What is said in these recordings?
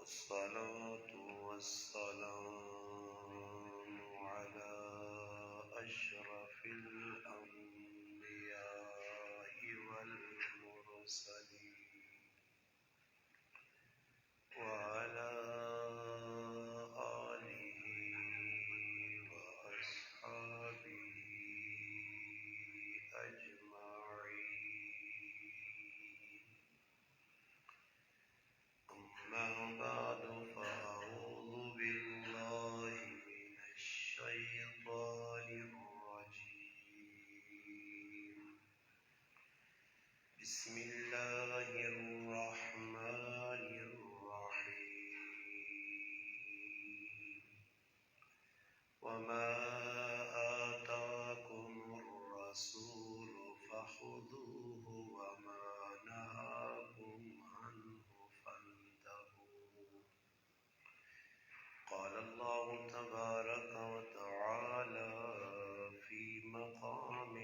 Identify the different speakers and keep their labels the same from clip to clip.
Speaker 1: والصلاة والسلام على أشرف الأنبياء والمرسلين وعلى آله وأصحابه أجمعين. أما بعد فأعوذ بالله من الشيطان الرجيم. بسم الله الرحمن الرحيم. وما آتاكم الرسول فخذوه وما نهاكم عنه فانتهوا. قال الله تبارك وتعالى في مقام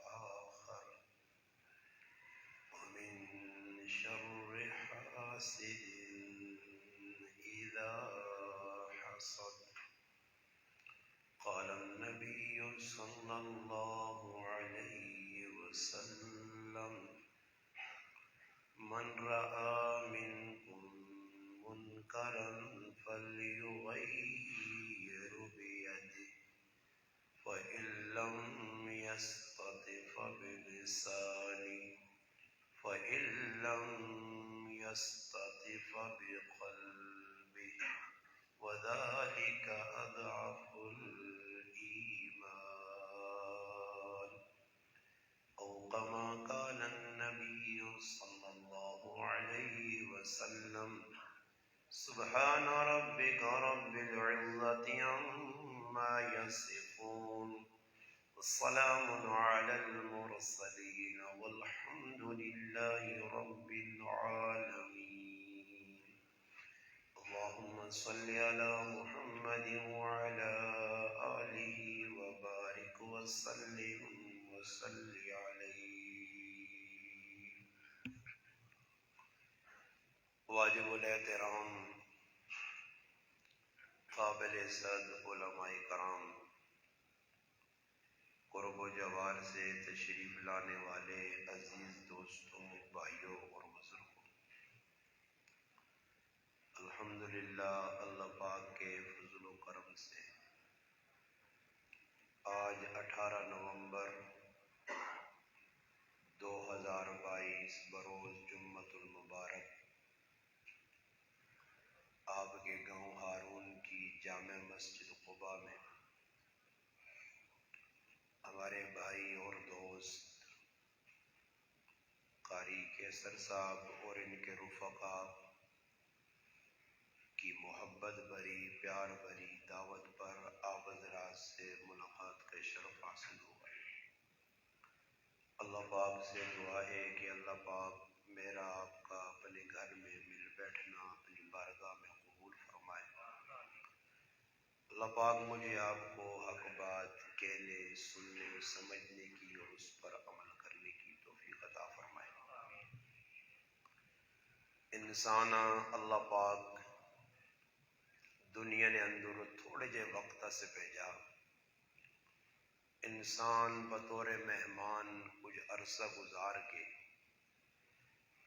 Speaker 1: آخر: ومن شر حاسد إذا حسد. قال النبي صلى الله عليه وسلم: من رأى منكم منكرا فليغير بيده، فإن لم يستطع فبلسانه، فإن لم يستطع فبقلبه، وذلك أضعف الإيمان. أو كما قال النبي صلى الله عليه وسلم: سبحان ربك رب العزة عما يصفون، والسلام على المرسلين، والحمد لله رب العالمين. اللهم صل على محمد وعلى آله وبارك وسلم عليه. واجب الاحترام قابل عزت علماء کرام، قرب و جوار سے تشریف لانے والے عزیز دوستوں، بھائیوں اور بزرگوں، الحمدللہ اللہ پاک کے فضل و کرم سے آج 18 نومبر 2022 بروز جمعۃ المبارک آپ کے گاؤں ہارون کی جامع مسجد قباء میں ہمارے بھائی اور دوست قاری کیسر صاحب اور ان کے رفقا کی محبت بھری پیار بھری دعوت پر آپ حضرات سے ملاقات کا شرف حاصل ہوا ہے۔ اللہ پاک سے دعا ہے کہ اللہ پاک میرا آپ کا اپنے گھر میں مل بیٹھنا اپنی بارگاہ میں قبول فرمائے۔ اللہ پاک مجھے آپ کو حق بات کہنے، سننے، سمجھنے کی اور اس پر عمل کرنے کی توفیق عطا فرمائے۔ انسان اللہ پاک دنیا نے اندر تھوڑے جے وقت سے بھیجا، انسان بطور مہمان کچھ عرصہ گزار کے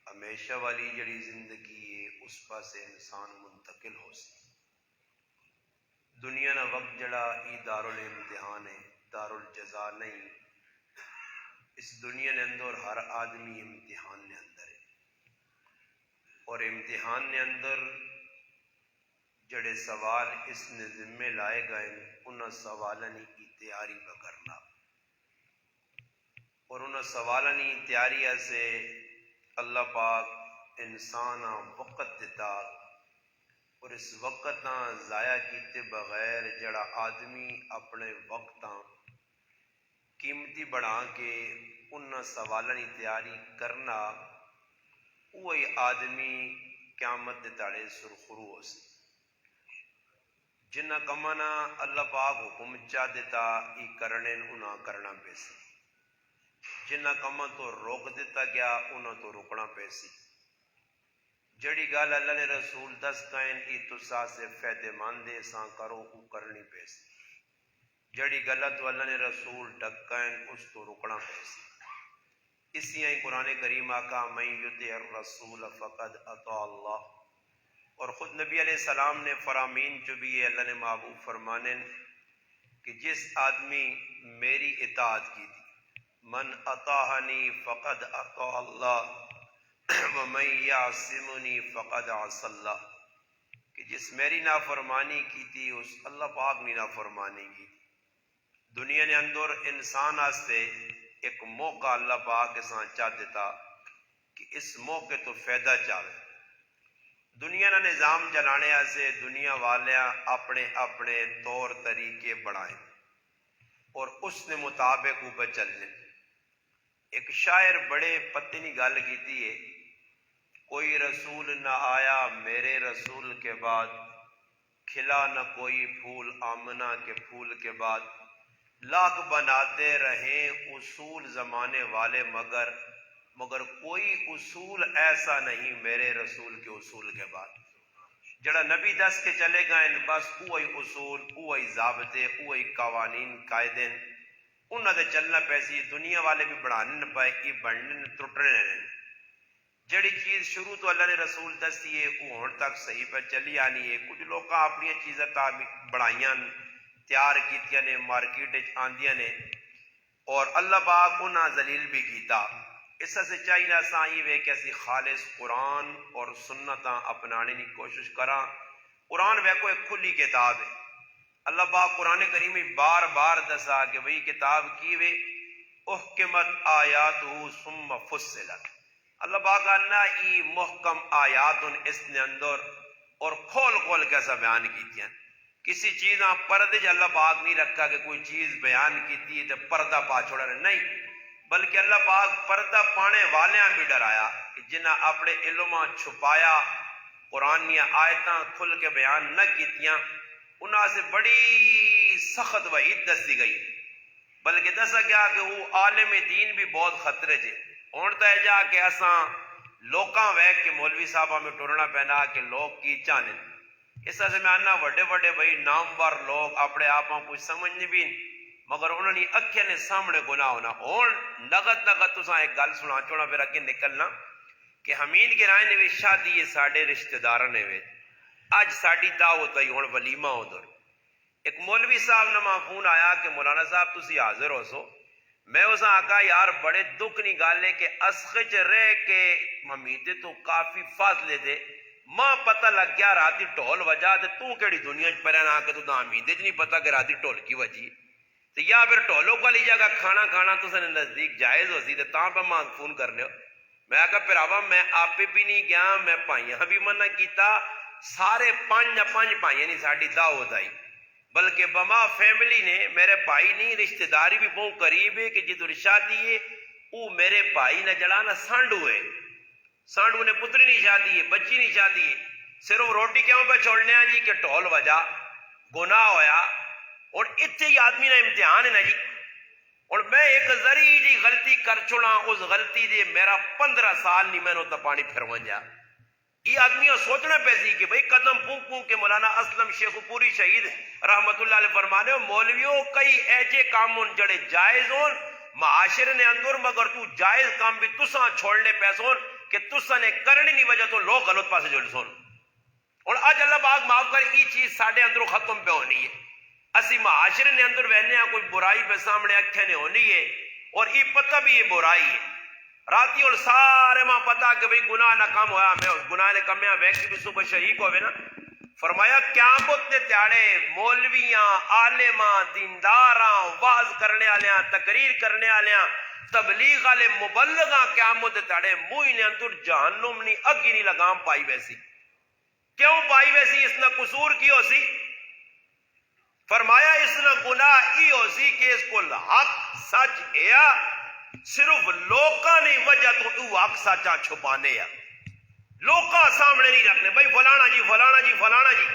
Speaker 1: ہمیشہ والی جڑی زندگی ہے اس پاسے انسان منتقل ہو سی۔ دنیا نا وقت جڑا ای دار الامتحان ہے، دار الجزا نہیں۔ اس دنیا نے اندر ہر آدمی امتحان نے اندر ہے، اور امتحان نے اندر جڑے سوال اس نے ذمے لائے گئے انہاں سوالانی کی تیاری بکرنا، اور انہاں سوالانی تیاریہ سے اللہ پاک انسانا وقت دیتا، اور اس وقت ضائع کیتے بغیر جڑا آدمی اپنے وقت قیمتی بڑھا کے انہاں سوالانی تیاری کرنا، وہی آدمی قیامت دے تاڑے سرخرو ہو سی۔ جنہ کمانا اللہ پاک حکم چاہ دیتا ای کرنے انہاں کرنا پیسی، جنہ کما تو روک دیتا گیا انہاں تو رکنا پیسی۔ جڑی گل اللہ نے رسول دس کہیں ای تسا سے فائدے مند سان کرو او کرنی پیس، جڑی غلط اللہ نے رسول ڈکیں اس تو رکنا پیس۔ اسی ہی قرآن کریم آقا من یطع الرسول فقد اطاع اللہ، اور خود نبی علیہ السلام نے فرامین جو بھی ہے اللہ نے محبوب فرمانے کہ جس آدمی میری اطاعت کی تھی، من اطاعنی فقد اطاع اللہ ومن یعصمنی فقد عصى اللہ، کہ جس میری نافرمانی کی تھی اس اللہ پاک نے نافرمانی کی۔ دنیا نے اندر انسان آستے ایک موقع اللہ پاک کے ساتھ چاہ دیتا کہ اس موقع تو فائدہ چاہے، دنیا کا نظام چلانے سے دنیا والے اپنے اپنے طور طریقے بڑھائیں اور اس نے مطابق اوپر چلنے۔ ایک شاعر بڑے پتے نہیں گل کی ہے، کوئی رسول نہ آیا میرے رسول کے بعد، کھلا نہ کوئی پھول آمنہ کے پھول کے بعد، لاکھ بناتے رہیں اصول زمانے والے مگر کوئی اصول ایسا نہیں میرے رسول کے اصول کے بعد۔ جڑا نبی دس کے چلے گئے بس اوہی اصول، اوہی ضابطے، اوہی قوانین قائدے انہاں دے چلنا پیسی، دنیا والے بھی بڑھانے نہ پائے، یہ بڑھنے ٹوٹنے رہنے۔ جڑی چیز شروع تو اللہ نے رسول دسی ہے وہ ہون تک صحیح پہ چلی آنی ہے۔ کچھ لوگ اپنی چیزیں بڑھائیاں تیار کیتیاں نے، مارکیٹ آندیاں نے، اور اللہ پاک انہاں ذلیل بھی کیتا۔ اس سے چاہیے سائیں وے کہ اسی خالص قرآن اور سنتاں اپنانے کی کوشش کراں۔ قرآن ویکو ایک کھلی کتاب ہے، اللہ پاک قرآن کریم میں بار بار دسا کہ وہی کتاب کی وے احکمت آیاتہ ثم فصلت، اللہ پاک انا ای محکم آیات اس نے اندر اور کھول کھول کے ایسا بیان کیتیاں۔ کسی چیز پردے جو اللہ پاک نہیں رکھا کہ کوئی چیز بیان کیتی ہے تو پردہ پا چھوڑا رہے، نہیں، بلکہ اللہ پاک پردہ پانے والیاں بھی ڈرایا کہ جنہاں اپنے علماں چھپایا، قرآن آیتاں کھل کے بیان نہ کیتیاں، انہاں سے بڑی سخت وعید دسی گئی، بلکہ دسا گیا کہ وہ عالم دین بھی بہت خطرے جے۔ ہونتا ہے جا کہ اساں لوکاں ویک کے مولوی صاحبہ میں ٹرنا پینا کہ لوگ کی چاہنے، اس طرح سے میں آنا وڈے وڈے بھائی نامور لوگ اپنے آپاں کچھ سمجھنے بھی مگر انہوں نے اکھے نے سامنے گناہ ہونا۔ اور نگت تساں ایک گل سنا چونا پھر اگے نکلنا کہ حمید کے رائے نے شادی یہ ساڑھے رشتہ دار نے وے اج ساڑھی دعوت آئی ہون ولیمہ ادھر۔ ایک مولوی صاحب نے فون آیا کہ مولانا صاحب تسی حاضر ہو سو، میں اسا آکا یار بڑے دکھ نہیں گالے کہ اسخچ رہ کے حمیدے تو کافی فاصلے دے، ماں پتہ لگ گیا راتی ٹول وجہ تے تو کیڑی دنیا چ پرے نہ کہ تو حمیدے چ نہیں پتہ کہ راتی ٹول کی وجہ تو یا پھر ٹولوں کو لی جگہ کھانا تو سے نزدیک جائز ہو سی تو تاں پہ ماں فون کرنے ہو۔ میں کہا پھراوا میں آپ بھی نہیں گیا، میں پائیاں بھی منع کیتا، سارے پانچ پائیاں نہیں ساڑھی دعوت آئی، بلکہ بما فیملی نے میرے بھائی نہیں رشتہ داری بھی بہت قریب ہے کہ جدھر شادی ہے وہ میرے بھائی نے جڑانا سانڈو ہے، سانڈو نے پتری نہیں شادی ہے، بچی نہیں شادی ہے، صرف روٹی کیوں پہ چھوڑنے ہیں جی کہ ٹول وجہ گناہ ہویا۔ اور اتنے ہی آدمی نے امتحان ہے نا جی، اور میں ایک ذریعی جی غلطی کر چھوڑا، اس غلطی دے میرا 15 سال نہیں میں نے تو پانی پھرون جا۔ یہ آدمی سوچنا پیسی کہ بھئی قدم پھونک کے مولانا اسلم شیخ پوری شہید رحمت اللہ علیہ فرمانے ہو مولویوں کئی ایجے کامون جڑے جائز ہون معاشرے نے اندر مگر تو جائز کام بھی تساں چھوڑنے پیسون کہ تساں نے کرنی نہیں وجہ تو لوگ غلط پاسے جڑ سون۔ اور آج اللہ پاک معاف کر یہ چیز ساڑھے اندر ختم پہ ہونی ہے، اسی معاشرے نے اندر بہنے ہیں کوئی برائی پہ سامنے اکھے نے ہونی ہے اور یہ پتہ بھی یہ برائی ہے۔ راتی اور سارے ماں پتا کہ بھئی گناہ نہ کم ہویا، میں اس گناہ نے کم ہویا ویک بھی صبح شہید ہوئے نا۔ فرمایا قیامت نے تیاڑے مولویاں، عالماں، دینداراں، واز کرنے آلیاں، تقریر کرنے آلیاں، تبلیغ والے مبلغاں قیامت نے تیاڑے موئی نے اندر جہنم نہیں اگی نہیں لگام پائی ویسی۔ کیوں پائی ویسی؟ اس نے قصور کی ہو سی؟ فرمایا اس نے گناہ ای ہو سی کہ اس کو حق سچ ہے صرف لوکاں نہیں وجہ تو او حق سچا چھپانے یا لوکاں سامنے نہیں رکھنے بھائی فلانا جی فلانا جی فلانا جی۔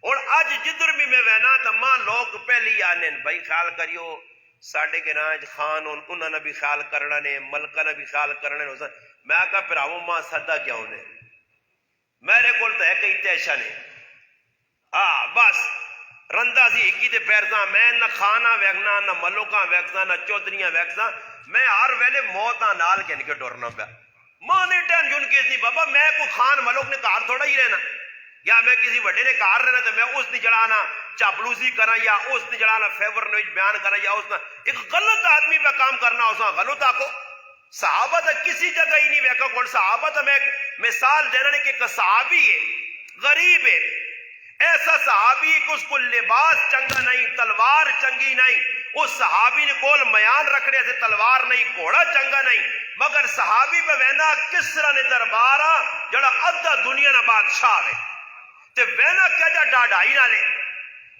Speaker 1: اور اج جدھر بھی میں وینا تو ماں لوگ پہلی آنے بھائی خیال کریو ساڑھے کے رانج خان انہوں نے بھی خیال کرنا نے، ملکہ نے بھی خیال کرنا نے۔ میں کہا پھر آؤں ماں صدہ کیا ہونے میرے کو تو ہے کئی ٹینشن ہے بس رندا سی ایک ہی پیرتا میں نہ کھانا ویکنا نہ ملوکاں ویکساں نہ چودھریاں ویکساں میں ہر ویلے موتاں نال کہن کے ٹرنا پیا ماں نے ٹینشن کیس نہیں بابا میں کوئی خان ملوک نے کار تھوڑا ہی رہنا یا میں کسی بڑے نے کار رہنا تو میں اس نے جڑانا چاپلوسی کرا یا اس نے جڑانا فیور نے بیان کرا یا اس نے ایک غلط آدمی پہ کام کرنا اس نے غلط آکو صحابہ تو کسی جگہ ہی نہیں ویکا کون صحابہ تو میں مثال دینا نہیں کہ ایک صحابی ہے غریب ہے ایسا صحابی کہ اس کو لباس چنگا نہیں تلوار چنگی نہیں اس صحابی نے کول میان رکھنے سے تلوار نہیں گھوڑا چنگا نہیں مگر صحابی پہ وینا کسرا نے دربارا جڑا ادھا دنیا نہ بادشاہ ہے تے وینا کیا جا ڈاڈائی نہ لے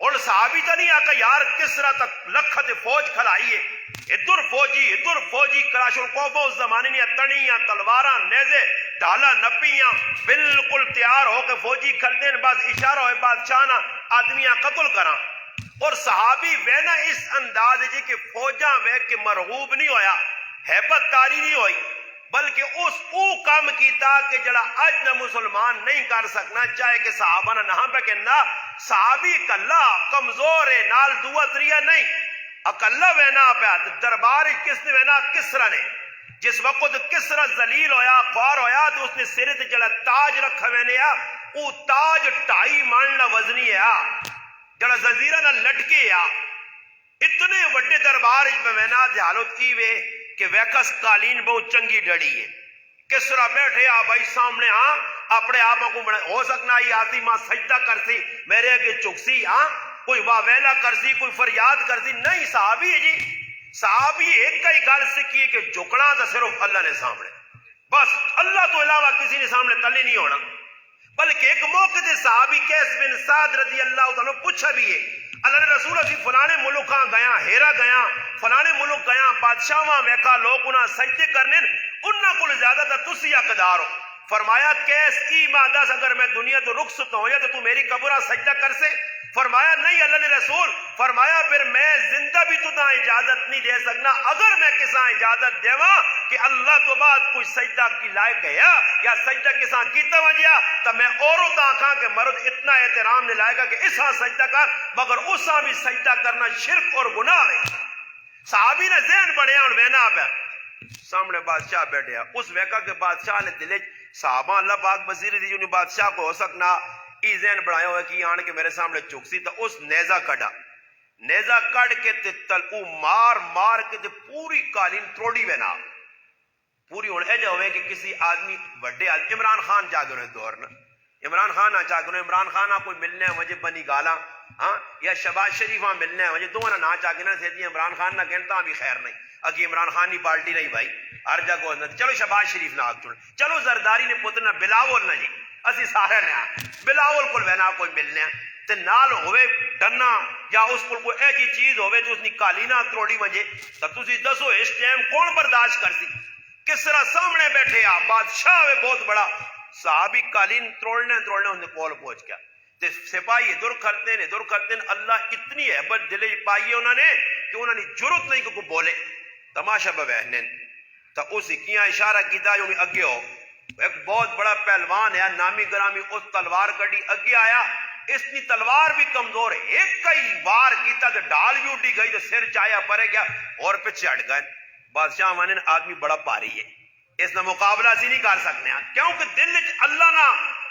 Speaker 1: اور صحابی تا نہیں آکا یار کسرا تک لکھت فوج کھلائی ہے ادھر فوجی کلاشن کوفہ اس زمانے میں تڑیاں تلواراں نیزے ڈالا نپیاں بالکل تیار ہو کے فوجی کھلتے ہیں بعد اشارہ ہوئے بادشاہ نہ آدمیاں قتل کراں اور صحابی وینا اس انداز جی کہ فوجاں ویک کے مرغوب نہیں ہویا حیبت تاری نہیں ہوئی بلکہ اس او کام کیتا کہ جڑا اج نہ مسلمان نہیں کر سکنا چاہے کہ صحابہ نہ پہ کہنا صحابی کلا کمزور ہے نال دعا تریا نہیں اکلا وینا پہ دربار کس نے وینا کسرا نے جس وقت کسرا ذلیل ہویا خوار ہویا تو اس نے سر تے جڑا تاج رکھا وینے او تاج 2.5 من وزنی ہے جڑا زنجیرہ نہ لٹکے اتنے وڈے دربار پہ وینا تے حالت کی وے کہ ویکس قالین بہت چنگی ڈڑی ہے کسرا بیٹھے بھائی سامنے اپنے آپ کو ہو سکنا ہی آتی ماں سجدہ کرسی میرے اگے چکسی کوئی واویلا کرسی کوئی فریاد کرسی نہیں صحابی ہے جی صحابی ایک کا ہی گل سیکھی ہے کہ جھکنا تو صرف اللہ نے سامنے بس اللہ تو علاوہ کسی نے سامنے تلے نہیں ہونا بلکہ ایک موقع دے صحابی قیس بن سعد رضی اللہ تعالیٰ پوچھا بھی ہے اللہ نے رسول اسی فلانے ملکاں گیا ہیرا گیا فلانے ملک گیا بادشاہاں ویکا لوگ انہاں سجدے کرنے انہاں کو زیادہ تھا تسی حقدار ہو فرمایا کیس ای مادہ اگر میں دنیا تو رخصت ہوں یا تو میری قبرہ سجدہ کر سے فرمایا نہیں اللہ نے رسول فرمایا پھر میں زندہ بھی تو اجازت نہیں دے سکنا اگر میں کساں اجازت دیواں کہ اللہ تو بعد کوئی سجدہ کی لائق ہے یا سجدہ کساں کیتا وجیا تو میں اوروں تا کھاں کہ مرد اتنا احترام نہیں لائے گا کہ اساں سجدہ کر مگر اساں بھی سجدہ کرنا شرک اور گناہ ہے صحابی نے ذہن بڑھیا اور وینا پہ سامنے بادشاہ بیٹھیا اس ویکا کے بادشاہ نے دلے صحابہ اللہ پاک بصیرت دی جو بادشاہ کو ہو سکنا ای ذہن بڑھایا ہوئے کہ آن کے میرے سامنے چکسی تو اس نیزہ کڑا نیزہ کڑ کے تلقو مار کے تے پوری قالین تروڑی وینا پوری ہونے ایجا ہوئے کہ کسی آدمی بڑے آدمی عمران خان جا گئے دور نا عمران خان آ گئے عمران خان کوئی ملنے مجھے بنی گالا یا شباز شریف ملنے مجھے دونوں نہ چاہ گنا سیتی عمران خان نہ کہتا بھی خیر نہیں اگی عمران خان کی پارٹی نہیں بھائی ہر جگہ چلو شباز شریف نہ آگ چڑ چلو زرداری نے پتر بلاول نہ جی اسی سارے نے بلاول کو وینا کوئی ملنے تے نال ہوئے ڈنا یا اس کو کوئی ایسی چیز ہوئے جو اس نے کالینا تروڑی وجے تو تسی دسو اس ٹائم کون برداشت کر سی کس طرح سامنے بیٹھے بادشاہ ہوئے بہت بڑا صحابی قالین تروڑنے انہیں کول پہنچ گیا تے سپاہی ادھر کھلتے ہیں اللہ اتنی حیبت دلے پائی ہے انہوں نے کہ انہوں نے جرت نہیں کہ کوئی بولے تماشا بہنے تو اس کیا اشارہ کیتا جو اگے ہو ایک بہت بڑا پہلوان ہے نامی گرامی اس تلوار کڑی اگے آیا اس کی تلوار بھی کمزور ہے ایک کئی وار کیتا تو ڈال بھی اٹھی گئی تو سر چایا پڑے گیا اور پیچھے ہٹ گئے بادشاہ مانے آدمی بڑا پاری ہے اس نے مقابلہ سی نہیں کر سکتے ہیں کیونکہ دل اللہ نہ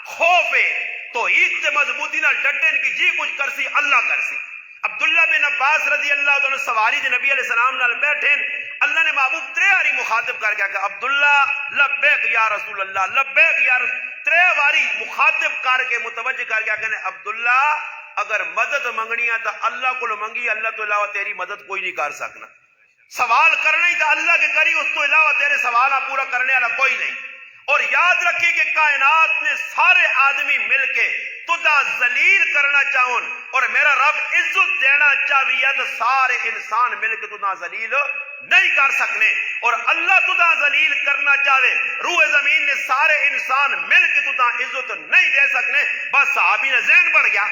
Speaker 1: خوف ہے تو عید سے مضبوطی نہ ڈٹن کی جی کچھ کرسی اللہ کرسی عبداللہ بن عباس رضی اللہ تعالیٰ سواری دے نبی علیہ السلام نال بیٹھے اللہ نے محبوب ترے واری مخاطب کر گیا کہ عبداللہ لبیک یا رسول اللہ لبیک یا رسول ترے واری مخاطب کر کے متوجہ کر گیا کہ عبداللہ اگر مدد منگنی ہے تو اللہ کو منگی اللہ تو علاوہ تیری مدد کوئی نہیں کر سکنا سوال کرنا ہی تو اللہ کے کری اس تو علاوہ تیرے سوال پورا کرنے والا کوئی نہیں اور یاد رکھیے کہ کائنات نے سارے آدمی مل کے تدا ذلیل کرنا چاہون اور میرا رب عزت دینا چاہیے تو سارے انسان مل کے تدا ذلیل نہیں کر سکنے اور اللہ تدا ذلیل کرنا چاہے روح زمین نے سارے انسان مل کے تدا عزت نہیں دے سکنے بس صحابی نے ذہن بن گیا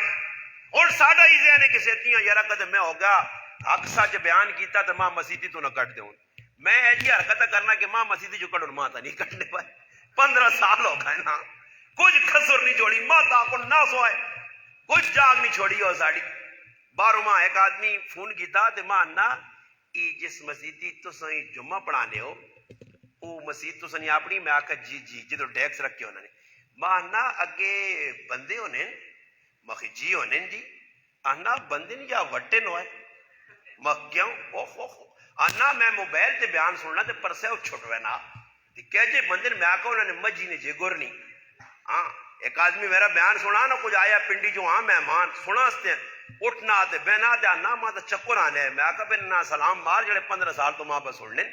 Speaker 1: اور ساڈا ہی ذہن ہے کہ سیتیاں یارا قدم میں ہو گیا حق سچ بیان کیتا تو ماں مسیحی تو نہ کٹ دوں میں ایسی حرکت کرنا کہ ماں مسیحی جو کٹوں ماں تو نہیں کٹنے پائے 15 سال ہو گئے نا کچھ خسر نہیں چھوڑی، ماتا کو نہ سوائے کچھ جاگ نہیں چھوڑی ہو ساڑی۔ باروں ماں ایک آدمی فون کیتا تے ماں نا ای جس مسیدی تو سائیں جمعہ پڑھانے ہو وہ مسجد تو سنی اپنی، میں آکھا جی جی جدو ڈیکس رکھے ہونے ماں نا اگے بندے ہونے مخی جی ہونے جی آنا بندے نہیں جا وٹے نو ہے مخ کیوں آنا میں موبائل تے بیان سننا تے پرسے ہو چھوٹوے نا کہ جے بندے میں آکھا انہوں نے مجی نے جے گرنی ہاں ایک آدمی میرا بیان سنا نا کچھ آیا پنڈی جو ہاں مہمان سنا ستے اٹھنا آتے بہنا آتے آنا ماں تا چکر آنے ہے میں آکھا بہنا سلام مار جڑے 15 سال تو ماں پہ سننے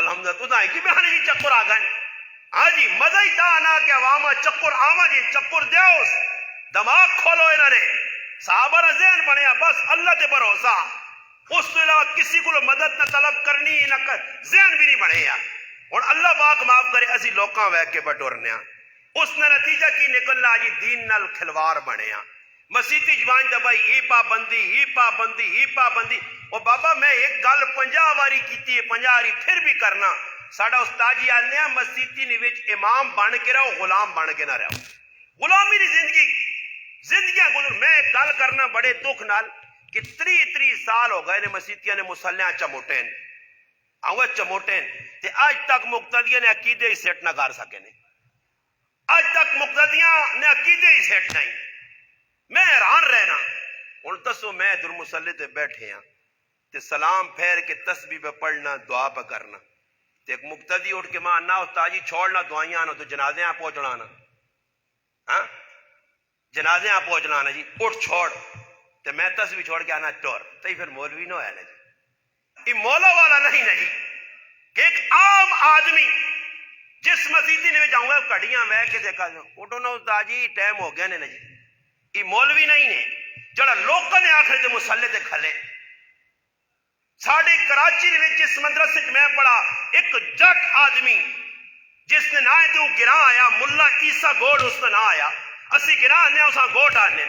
Speaker 1: الحمدللہ تو دائیں کی بہانے جی چکر آگئے ہاں جی مزہ ہی تا آنا کہ عواما چکر آما جی چکر دیوس دماغ کھولو انہوں نے صحابہ نہ ذہن بنیا بس اللہ تے بھروسہ اس تو علاوہ کسی کو مدد نہ طلب کرنی نہ ذہن بھی نہیں بنے یا اور اللہ پاک معاف کرے اسی لوکاں ویک کے بٹورنے اس نے نتیجہ کی نکلنا جی دین نال کھلوار بنے مسیحی جوان دبائی ہی پابندی ہی پابندی ہی پابندی او بابا میں ایک گل 50 واری کیتی ہے 50 واری پھر بھی کرنا ساڈا استاد جی آنے ہیں مسیحی نے وچ امام بن کے رہو غلام بن کے نہ رہو غلامی دی زندگیاں گزر میں ایک گل کرنا بڑے دکھ نال کہ 30 سال ہو گئے نے مسیحیاں نے مسلیاں چموٹین آوے چموٹین تے آج تک مقتدیاں نے عقیدے ہی سیٹ نہ کر سکے نے آج تک مقتدیاں نے عقیدے ہی سیٹ نہیں میں حیران رہنا ہوں دسو میں ادھر مسلح تے بیٹھے ہاں تے سلام پھیر کے تسبیح پہ پڑھنا دعا پہ کرنا تے ایک مقتدی اٹھ کے ماں نہ استاد جی چھوڑنا دعائیاں نہ تو جنازے آپ پہنچنا نا ہاں جنازے آپ پہنچنا نا جی اٹھ چھوڑ تے میں تسبیح چھوڑ کے آنا ٹور تے پھر مولوی نہ ہے نا جی یہ مولا والا نہیں نا جی کہ ایک عام آدمی جس مسیحی نے جاؤں گا کڑیاں میں کے دیکھا اٹھو نا استاد جی ٹائم ہو گیا نے جی یہ مولوی نہیں ہے جڑا لوکاں نے آخر تے مسلے تے کھلے ساڑھے کراچی میں جس مدرسے میں پڑھا ایک جٹ آدمی جس نے نہ تو گراں آیا ملا عیسیٰ گوڑ اس نے نہ آیا اسی گراں آنے اساں گوڑ آنے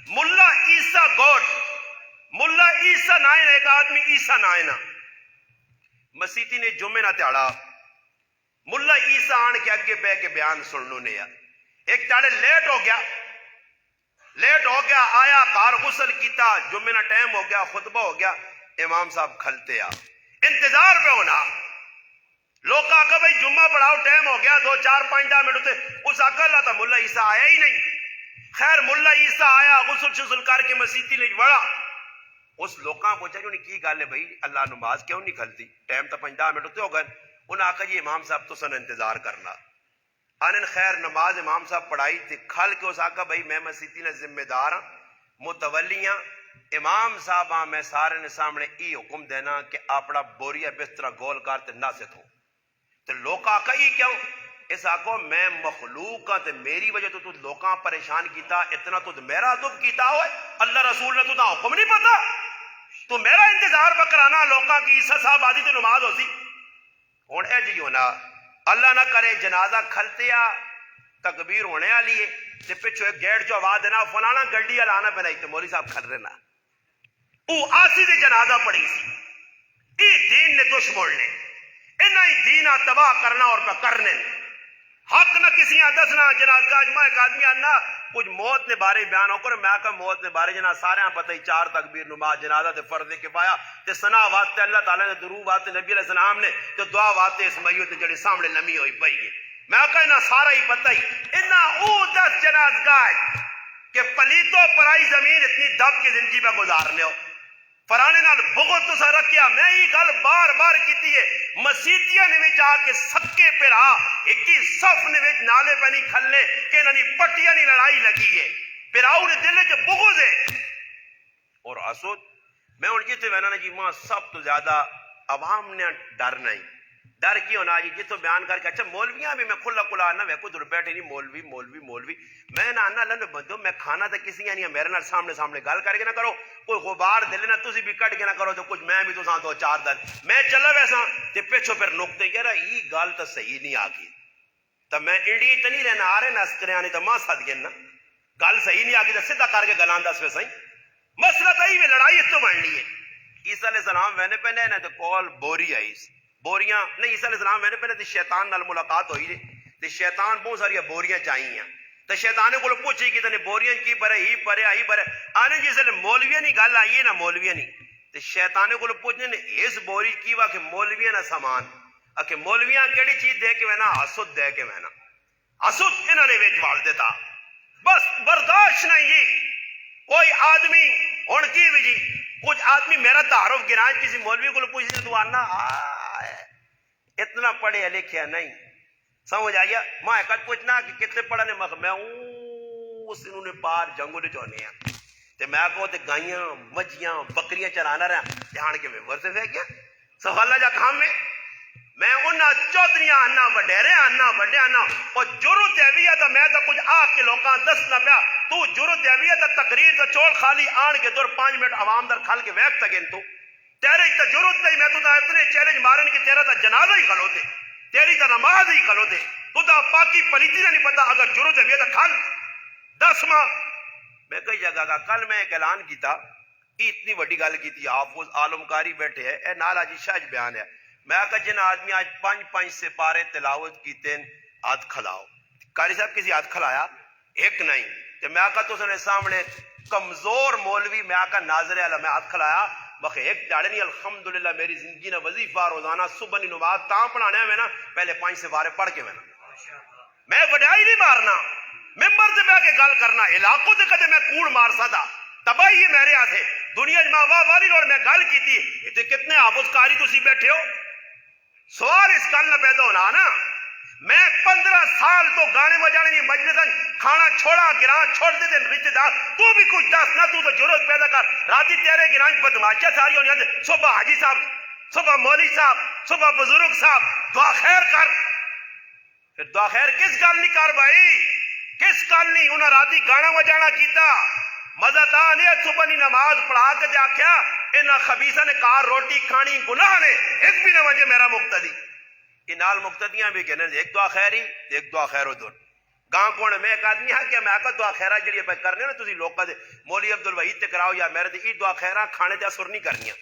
Speaker 1: ملا عیسیٰ گوڑ ملا عیسیٰ نہ آئے ایک آدمی عیسیٰ نہ آئے نا مسیحی نے جمعہ نہ تیاڑا ملا عیسیٰ آن کے اگے بے کے بیان سننو نے ایک تاڑے لیٹ ہو گیا آیا کار غسل کیتا جمعہ نہ ٹائم ہو گیا خطبہ ہو گیا امام صاحب کھلتے انتظار پہ ہونا لوگ آکا بھائی جمعہ پڑھاؤ ٹائم ہو گیا 2 4 5 10 منٹ ہوتے اس آکا اللہ تھا ملا عیسیٰ آیا ہی نہیں خیر ملا عیسیٰ آیا غسل شسل کر کے مسیحی نے بڑا اس لوکاں پوچھا جو کی گل ہے بھائی اللہ نماز کیوں نہیں کھلتی ٹائم تو 5 10 منٹ ہوتے ہو گئے انہیں آکا جی امام صاحب تو سن انتظار کرنا آنن خیر نماز امام صاحب پڑھائی تھی کھل کے اس آکا بھائی میں مسیحی نے ذمہ دار ہاں متولیاں امام صاحب ہاں میں سارے نے سامنے ای حکم دینا کہ اپنا بوریا بسترا گول کرتے نہ سے تھو تو لوگ آکا ہی کیوں اس آکو میں مخلوق ہاں تے میری وجہ تو لوکاں پریشان کیتا اتنا تو میرا دب کیتا ہوئے اللہ رسول نے تو حکم نہیں پتا تو میرا انتظار بکرانا لوکاں کی عیسیٰ صاحب آدھی تو نماز ہو سی ہوں اے جی ہونا اللہ نہ کرے جنازہ کھلتے تکبیر ہونے والی ہے تے پچھو ایک گیٹ جو آواز دینا فلانا گڈی لانا پہ نہیں تو مولوی صاحب کھل رہنا او آسی دے جنازہ پڑی سی ای دین نے دشمن نے انہا ہی دینہ تباہ کرنا اور پہ کرنے حق نہ کسی دسنا جنازگاہ جمعہ ایک آدمی آنا کچھ موت نے بارے بیان ہو کر میں آکا موت نے بارے جنا سارے ہیں پتہ ہی 4 تکبیر نماز جنازہ تے فرض کفایہ تے ثنا واسطے اللہ تعالیٰ نے درود واسطے نبی علیہ السلام نے تے دعا واسطے اس میت جڑے سامنے لمی ہوئی پئی ہے میں آکا انہا سارا ہی پتہ ہی انہا او 10 جنازگاہ کہ پلیتوں پرائی زمین اتنی دب کی زندگی پہ گزارنے ہو فرانے نال بغض تو سا رکھیا میں ہی گل بار بار کیتی ہے مسیتیاں نے وچ آ کے سکے پہ رہا ایک ہی صف نے وچ نالے پہ نہیں کھلنے کہ انہاں دی پٹیاں نہیں لڑائی لگی ہے پھر آؤ نے دل وچ بغض ہے اور اسود میں ہن جتھے وینا جی ماں سب تو زیادہ عوام نے ڈر نہیں ڈر کی ہونا جی جتوں بیان کر کے اچھا مولویاں بھی میں کھلا کھلا آنا میں کو در بیٹھے نہیں مولوی میں نہ آنا لن بندو میں کھانا تو کسی نہیں میرے نال سامنے گل کر کے نہ کرو کوئی غبار دل نہ تسی بھی کٹ کے نہ کرو تو کچھ میں بھی تو 2 4 دن میں چلا ویسا تے پیچھو پھر نقطے یار یہ گل تو صحیح نہیں آ گئی تو میں انڈی تو نہیں رہنا آ رہے نہ اسکریاں نہیں تو ماں سد گئے نا گل صحیح نہیں آ گئی تو سیدھا کر کے گلان دس ویسا ہی مسئلہ تو ہی لڑائی اس تو بننی ہے عیسیٰ علیہ السلام وینے پہنے نا تو کول بوری آئی بوریاں نہیں عیسیٰ علیہ السلام وینے پہنے تو شیطان نال ملاقات ہوئی تے شیطان بہت ساری بوریاں چاہیے تو شیطانے کو پوچھی کہ تنے بوریاں کی برے ہی برے آئی برے آنے جس لئے مولویہ نہیں گل آئیے نا مولویہ نہیں تو شیطانے کو پوچھنے نے اس بوری کی وا کہ مولویہ نہ سامان کہ مولویاں کیڑی چیز دے کے وینا حسد دے کے وینا حسد انہوں نے ویچ وال دیتا بس برداشت نہیں جی کوئی آدمی ہون کی بھی جی کچھ آدمی میرا تعارف گرائیں کسی مولوی کو پوچھنے تو آنا اتنا پڑھے لکھیا نہیں سمجھ آئیا میں ایک پوچھنا کہ کتنے پڑھنے میں اس انہوں نے پار جنگوں نے چونے ہیں تے میں کہو تے گائیاں مجھیاں بکریاں چرانا رہا جان کے ممبر سے پھینکیا سوالہ جا کام میں انہاں چودریاں آنا وڈیرے آنا وڈے آنا اور جرت ہے تا میں تا کچھ آ کے لوکاں دس نہ پیا تو جرت ہے تا تقریر تا چول خالی آن کے دور 5 منٹ عوام در کھال کے ویک تکیں تو تیرے تا جرت نہیں میں تو تا اتنے چیلنج مارن کہ تیرا تا جنازہ ہی کھلوتے تیری تا نماز ہی کھلوتے تو تا پاکی پلیتی نہیں پتا اگر جرت ہے تا کھال 10 ماہ میں کئی جگہ کا کل میں ایک اعلان کیتا اتنی وڈی گل کی تھی حافظ عالمکاری بیٹھے ہے اے نال آج شاج بیان ہے میں کہا جن آدمی آج 5 سپارے تلاوت کیتے ہیں ہاتھ کھلاؤ قاری صاحب کسی ہاتھ کھلایا ایک نہیں تو میں کہا تو سنے سامنے کمزور مولوی میں کہا ناظر علیہ میں ہاتھ کھلایا بخیر ایک جاڑے نہیں الحمدللہ میری زندگی نے وظیفہ روزانہ صبح نی نماز تاں پڑھانے میں نا پہلے 5 سپارے پڑھ کے میں وڈائی نہیں مارنا ممبر سے بیٹھ کے گل کرنا علاقوں سے کدے میں کوڑ مار سکتا تباہی یہ میرے ہاتھ ہے دنیا میں واہ والی لوڑ میں گل کی تھی اتنے کتنے حافظ قاری تسی بیٹھے ہو سوال اس گل نہ پیدا ہونا نا میں 15 سال تو گانے بجانے کی مجلس کھانا چھوڑا گران چھوڑ دے دے رشتے دار تو بھی کچھ دس نہ تو ضرورت پیدا کر راتی تیرے گران بدماشیاں ساری ہونی ہیں صبح حاجی صاحب صبح مولوی صاحب صبح بزرگ صاحب دعا خیر کر پھر دعا خیر کس گل نہیں کر بھائی کس گل نہیں انہاں راتی گانا بجانا کیتا مزہ تا نہیں صبح نی نماز پڑھا کے آخیا انہاں خبیثاں نے کار روٹی کھانی گناہ نے ایک بھی نہ وجہ میرا مقتدی انال مقتدیاں بھی کہنے ایک دعا خیر ہی ایک دعا خیر ادھر گاں کون میں ایک آدمی ہاں کہ میں آکا دعا خیرہ جڑی پہ کرنے نا تسی لوکاں دے مولی عبدالوحید تے کراؤ یا میرے تے دعا خیرہ کھانے تے اثر نہیں کرنیاں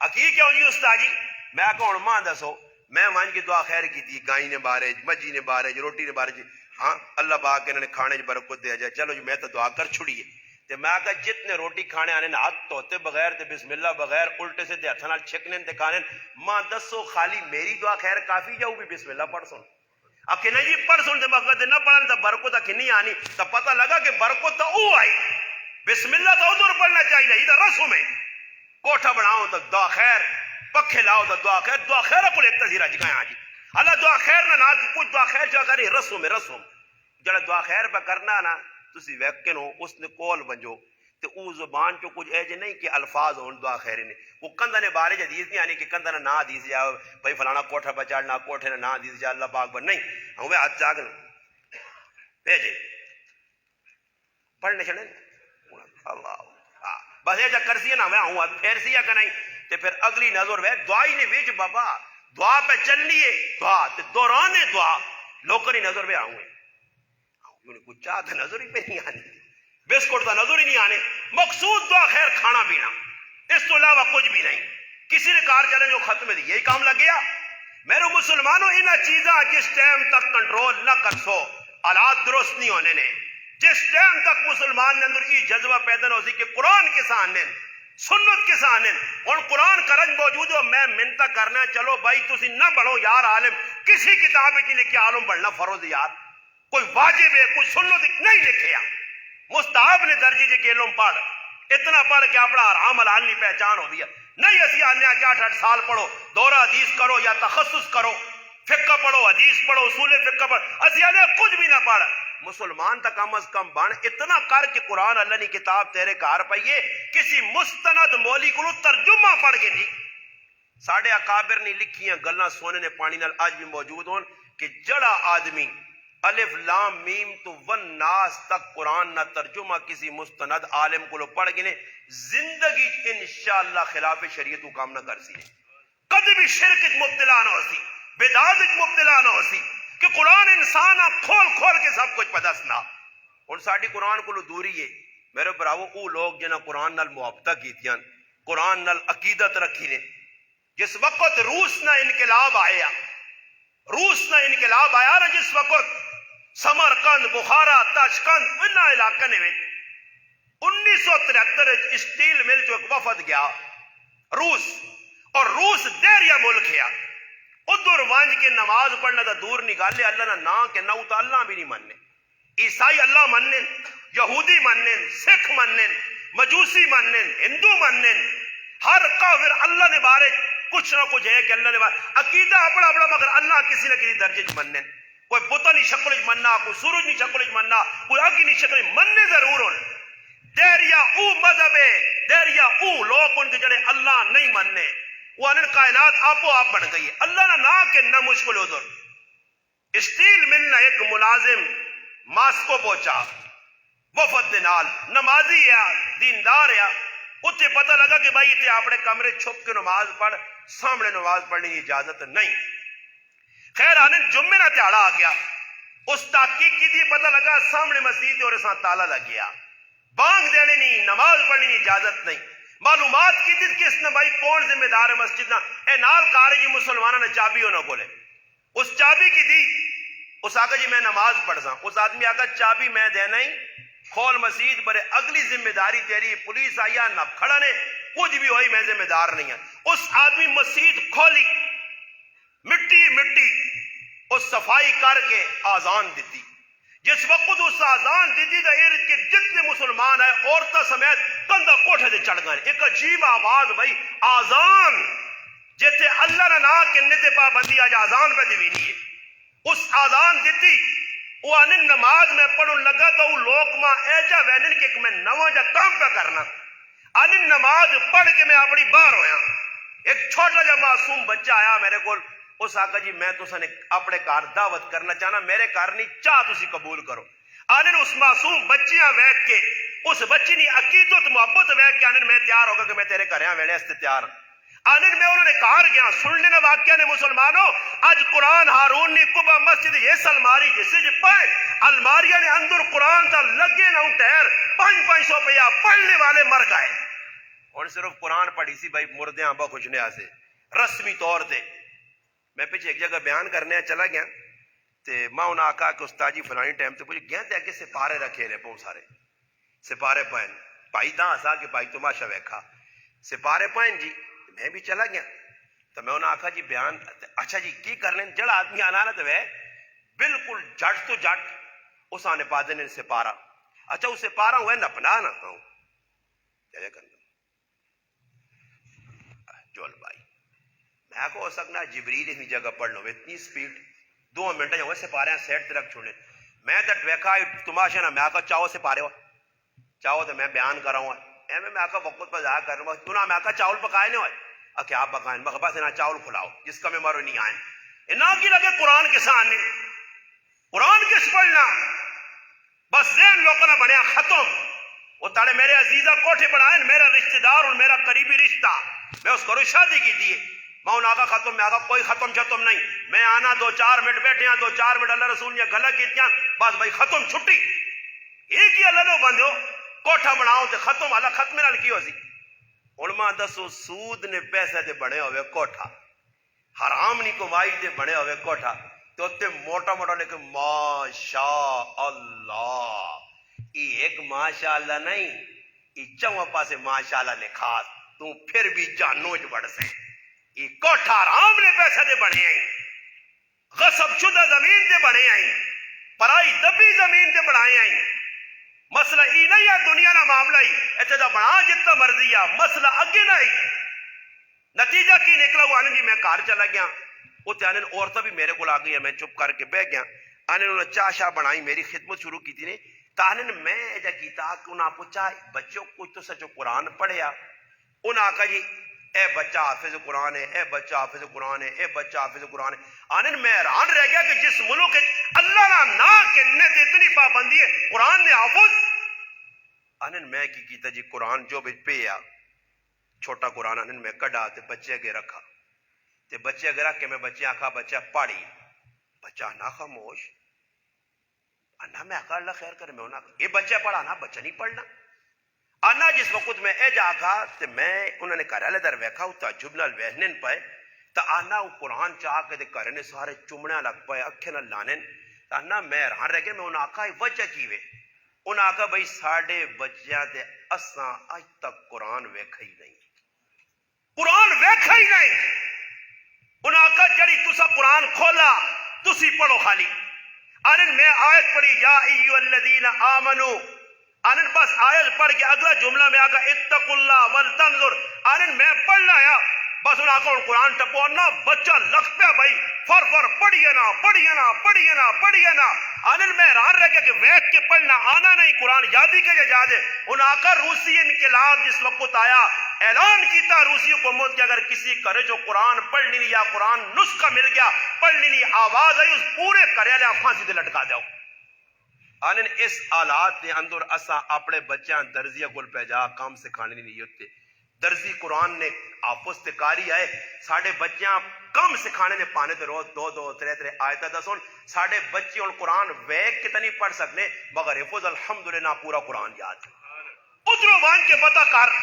Speaker 1: اکی کیوں جی استاد جی میں آکا ہن ماں دسو میں وہاں کی دعا خیر کی تھی گائیں نے بارے مجھی نے بارے روٹی نے بارے جی ہاں اللہ پاک انہوں نے کھانے برکت دیا جائے چلو جی میں تو دعا کر چھڑیے تے میں آکا جتنے روٹی کھانے آنے نا ہاتھ توتے بغیر تے بسم اللہ بغیر الٹے سے تے ہتھاں نال چھکنے تے کھانے ماں دسو خالی میری دعا خیر کافی جاؤ بھی بسم اللہ پڑھ سن اب کہ نہیں جی پڑھ سن تے مقصد نہ پڑھن تے برکت کی نہیں آنی تو پتہ لگا کہ برکت تو او آئی بسم اللہ تو ادھر پڑھنا چاہیے ادھر رسم ہے کوٹھا بناؤ تو دعا خیر پکھے لاؤ تو دعا خیر کو ایک تذیرہ جگائیں آجی اللہ دعا خیر نہ کچھ دعا خیر جو کری رسم ہے رسم جڑا دعا خیر پہ کرنا نا تسی ویکن ہو اس نے کول بنجو تے او زبان چو کچھ ایجے نہیں کہ الفاظ ہون دعا خیر نے وہ کندہ نے بارے حدیث نہیں آنی کہ کندہ نے نا حدیث جا بھائی فلانا کوٹھا پہ چڑھنا کوٹھے نے نا حدیث جا اللہ پاک بن نہیں ہمیں ہاتھ جاگن بھیجے پڑھنے چڑھیں اللہ بس یہ جا کرسی ہے نا میں ہوں پھر سیا کہ نہیں تے پھر اگلی نظر وے دعائی نے ویچ بابا دعا پہ چلنی ہے دعا تے دوران دعا لوکری نظر پہ آؤں کچھ چاہتا نظر ہی پہ نہیں آنے بسکٹ کا نظر ہی نہیں آنے مقصود دعا خیر کھانا پینا اس تو علاوہ کچھ بھی نہیں کسی نے کار چلیں جو ختم دی یہی کام لگ گیا میرے مسلمانوں انہاں چیزاں جس ٹائم تک کنٹرول نہ کر سو حالات درست نہیں ہونے نے جس ٹائم تک مسلمان نے اندر یہ جذبہ پیدا نہ ہو سی کہ قرآن کے سامنے سنت کے سامنے اور قرآن کا رنگ موجود ہو میں منتا کرنا چلو بھائی تسی نہ بڑھو یار عالم کسی کتاب میں نہیں لکھے عالم بڑھنا فروض یار کوئی واجب ہے کوئی سنت نہیں لکھیا مستحب نے درجے جے کہ علم پڑھ اتنا پڑھ کے اپنا حرام حلال نہیں پہچان ہو دیا نہیں اسی آنے 8 سال پڑھو دورہ حدیث کرو یا تخصص کرو فقہ پڑھو حدیث پڑھو اصول فقہ پڑھو اسی آنے کچھ بھی نہ پڑھ مسلمان تا کم از کم بن اتنا کر کے قرآن اللہ نے کتاب تیرے کار پائیے کسی مستند مولی کو ترجمہ پڑھ کے نہیں ساڑھے اکابر نے لکھیاں گلنا سونے نے پانی نال آج بھی موجود ہون کہ جڑا آدمی الف لام میم تو ون ناس تک قرآن نہ ترجمہ کسی مستند عالم کو پڑھ گنے زندگی انشاءاللہ خلاف شریعت کو کام نہ کر سی کدی بھی شرک مبتلا نہ ہو سی بدعت مبتلا نہ ہو سی کہ قرآن انسان کھول کھول کے سب کچھ پتا سنا اور ساڑھی قرآن کو دوری ہے میرے براو او لوگ جنہ قرآن نال محبتہ کیتیاں قرآن نال عقیدت رکھی نے جس وقت روس نہ انقلاب آیا نا جس وقت سمرقند بخارا تاشقند ان علاقے نے 1973 اسٹیل مل جو ایک وفد گیا روس، اور روس دیریا ملک ہے ادھر وانج کے نماز پڑھنا تا دور نکالے اللہ نہ نا کہ نہ تو اللہ بھی نہیں مننے، عیسائی اللہ مننے، یہودی مننے، سکھ مننے، مجوسی مننے، ہندو مننے، ہر کافر اللہ نے بارے کچھ نہ کچھ ہے کہ اللہ نے بارے عقیدہ اپنا اپنا، مگر اللہ کسی نہ کسی درجے چ مننے، کوئی بت نہیں شکل چ مننا، کوئی سورج نہیں شکل چ مننا، کوئی اگ نہیں شکل مننے ضرور ہون۔ دیریا او مذہب ہے، دیریا او لوگ ان کے جڑے اللہ نہیں مننے، وہ انہوں کائنات آپ بن گئی ہے اللہ نہ نا کہ نہ مشکل ادھر۔ اسٹیل ملنا ایک ملازم ماسکو پہنچا وفد دے نال، نمازی ہے دیندار ہے، اتنے پتہ لگا کہ بھائی اتنے اپنے کمرے چھپ کے نماز پڑھ، سامنے نماز پڑھنے کی اجازت نہیں۔ خیر آنے جمعے نہ تیاڑا آ گیا، اس تحقیق کی تھی پتہ لگا سامنے مسجد اور ساتھ تالا لگ گیا، بانگ دینے نہیں، نماز پڑھنے کی اجازت نہیں۔ معلومات کی تھی کہ اس نے بھائی کون ذمہ دار ہے مسجد نہ، اے نال کارے جی مسلمانہ نے چابی ہونا بولے، اس چابی کی دی، اس آگا جی میں نماز پڑھ سا، اس آدمی آگا چابی میں دینا ہی کھول مسجد برے اگلی ذمہ داری تیری، پولیس آیا نہ کھڑا نے کچھ بھی ہوئی میں ذمہ دار نہیں ہے۔ اس آدمی مسجد کھولی، مٹی مٹی اس صفائی کر کے آزان دیتی، جس وقت اس آزان دیتی تو ارد کے جتنے مسلمان ہیں عورتوں سمیت کندھا کوٹھے دے چڑھ گئے، ایک عجیب آواز بھائی آزان جیتے اللہ نے نا کنے تے پابندی آج آزان پہ دیوی نہیں ہے۔ اس آزان دیتی وہ انن نماز میں پڑھن لگا تو وہ لوگ ماں ایجا وینن کہ میں نواں جا کام پہ کرنا، انن نماز پڑھ کے میں اپنی باہر ہویا، ایک چھوٹا جا معصوم بچہ آیا میرے کو، اس آقا جی میں تو سنے اپنے کار دعوت کرنا چاہنا، میرے کار نہیں چاہ تسی قبول کرو۔ آنن اس معصوم بچیاں ویک کے، اس بچی نے عقیدت محبت ویک کے آنن میں تیار ہوگا کہ میں تیرے گھریاں ویلے اس تیار ہوں۔ آنن میں انہوں نے کار گیا سننے نے واقعہ نے مسلمانوں، آج قرآن ہارون نے کبا مسجد یہ سلماری جسے جی پائے الماریہ نے اندر قرآن تا لگے نہ ٹیر 500 پیہ پڑھنے والے مر گئے۔ اور صرف قرآن پڑھی سی بھائی مردے آنبا خوشنے آسے رسمی طور تے۔ میں پیچھے ایک جگہ بیان کرنے چلا گیا تے ماں انہاں آکا کہ استاد جی فلانی ٹائم تے پوچھ گیا تے آگے سپارے رکھے رہے پہنچ سارے سپارے پہن بھائی داں آسا کہ بھائی تماشا ویکھا سپارے پہن جی، میں بھی چلا گیا تو میں انہاں آکا جی بیان اچھا جی کی کرنے جڑا آدمی آنا نا تو وہ بالکل جٹ تو جٹ اس آنے پا دینے سپارا، اچھا وہ سپارا ہوئے نپنا نا ہوں کیا کرنا جول بھائی میں کو ہو سکنا جبریل اتنی جگہ پڑھ لو اتنی سپیڈ 2 منٹ ہوئے سے پارے ہیں سیٹ ترک چھوڑنے میں تو ٹویکھا تماشا نا میں کو چاہو سے پارے ہو چاہو تو میں بیان کر رہا ہوں اے میں کو وقت پر ضائع کر رہا ہوں تو نہ میں چاول پکائے نہیں ہوئے کیا آپ پکائیں میں بس نہ چاول کھلاؤ جس کا میں مارو نہیں آئیں نہ کی لگے قرآن کے سامنے قرآن کس پڑھنا بس ذہن لوگوں نے بنیا ختم وہ تاڑے میرے عزیزہ کوٹھے بنائیں میرا رشتہ دار اور میرا قریبی رشتہ میں اس کو شادی کی تھی میں انہوں آگا ختم میں آگا کوئی ختم چھتم نہیں میں آنا 2-4 منٹ بیٹھے ہیں 2-4 منٹ اللہ رسول نے گلہ کیتیاں بس بھائی ختم چھٹی ایک ہی اللہ نو بندھو کوٹھا بناؤ تے ختم اللہ ختم نال کی ہو سی علماء دسو سود نے پیسے دے بڑے ہوئے کوٹھا حرام نہیں کمائی دے بڑے ہوئے کوٹھا تو تے موٹا موٹا لیکن ماشاء اللہ یہ ایک ماشاء اللہ نہیں یہ چواں پاسے ماشاء اللہ لکھا تو پھر بھی جانوج بڑھ سے یہ کوٹھا حرام نے پیسے دے بڑھے آئیں غصب شدہ زمین دے بڑھے آئیں پرائی دبی زمین دے بڑھائے آئیں مسئلہ ہی نہیں ہے دنیا نہ معاملہ ہی ایسے دا بڑھا جتنا مرضی ہے مسئلہ اگے نہیں نتیجہ کی نکلا وہ آنے جی میں کار چلا گیا وہ آنے عورتیں بھی میرے کو آ گئی میں چپ کر کے بہ گیا آنے انہوں نے چاہ شاہ بنائی میری خدمت شروع کی تھی نہیں تانے میں ایجا کیتا کہ انہاں پوچھا بچوں کچھ تو سچو قرآن پڑھیا انہاں کہا جی اے بچہ حافظ قرآن ہے اے بچہ حافظ قرآن ہے اے بچہ حافظ قرآن ہے آنے میں حیران رہ گیا کہ جس ملک اللہ نہ کہنے تے اتنی پابندی ہے قرآن نے حافظ آنے میں کی کیتا جی قرآن جو بھی پیا چھوٹا قرآن آنے میں کڑا تے بچے کے رکھا تے بچے کے رکھ کے میں بچے آکھا بچہ پڑھی بچہ نہ خاموش انا میں آکھا اللہ خیر کرے میں انہاں یہ بچہ پڑھا نا بچہ نہیں پڑھنا آنا جس وقت میں اے جا گا تے میں انہوں نے کرالے در ویکھا ہوں تعجب نال ویہنن پائے تا آنا وہ قرآن چاہ کے دے کرنے سارے چمڑیاں لگ پائے اکھے نال لانن تانا میں حیران رہ گیا میں انہاں آکھا وجہ کی وے انہاں آکھا بھئی ساڑھے بچیاں تے اساں اج تک قرآن ویکھا ہی نہیں قرآن ویکھا ہی نہیں انہاں آکھا جڑی تسا قرآن کھولا تسی پڑھو خالی آنن میں آیت پڑھی یا ایو الذین آمنو آنن بس آیت پڑھ کے اگلا جملہ میں آکھا اتقوا اللہ ولتنظر آنن میں پڑھنا یا بس انہاں آکھا قرآن ٹپو نا بچہ لکھ پیا بھائی فر پڑھیے نا آنن میں حیران رہ گیا کہ ویکھ کے پڑھنا آنا نہیں قرآن یادی کے جا دے انہاں آکھا روسی انقلاب جس وقت آیا اعلان کیتا روسی حکومت کہ اگر کسی کرے جو قرآن پڑھنی نہیں یا قرآن نسخہ مل گیا پڑھنی نہیں آواز آئی اس پورے کرے لے پھانسی تے لٹکا جاؤ آنن اس حالات دے اندر اساں اپنے بچیاں درزیہ کول پہ جا کام سکھانے نہیں ہوتے درزی قرآن نے آپس تے کاری آئے ساڑھے بچیاں کم سکھانے نے پانے تے روز دو دو ترے ترے آیتہ دسون ساڑھے بچے ان قرآن ویک کتنی پڑھ سکنے مگر حفظ الحمدللہ پورا قرآن یاد ادھروں وان کے پتہ کر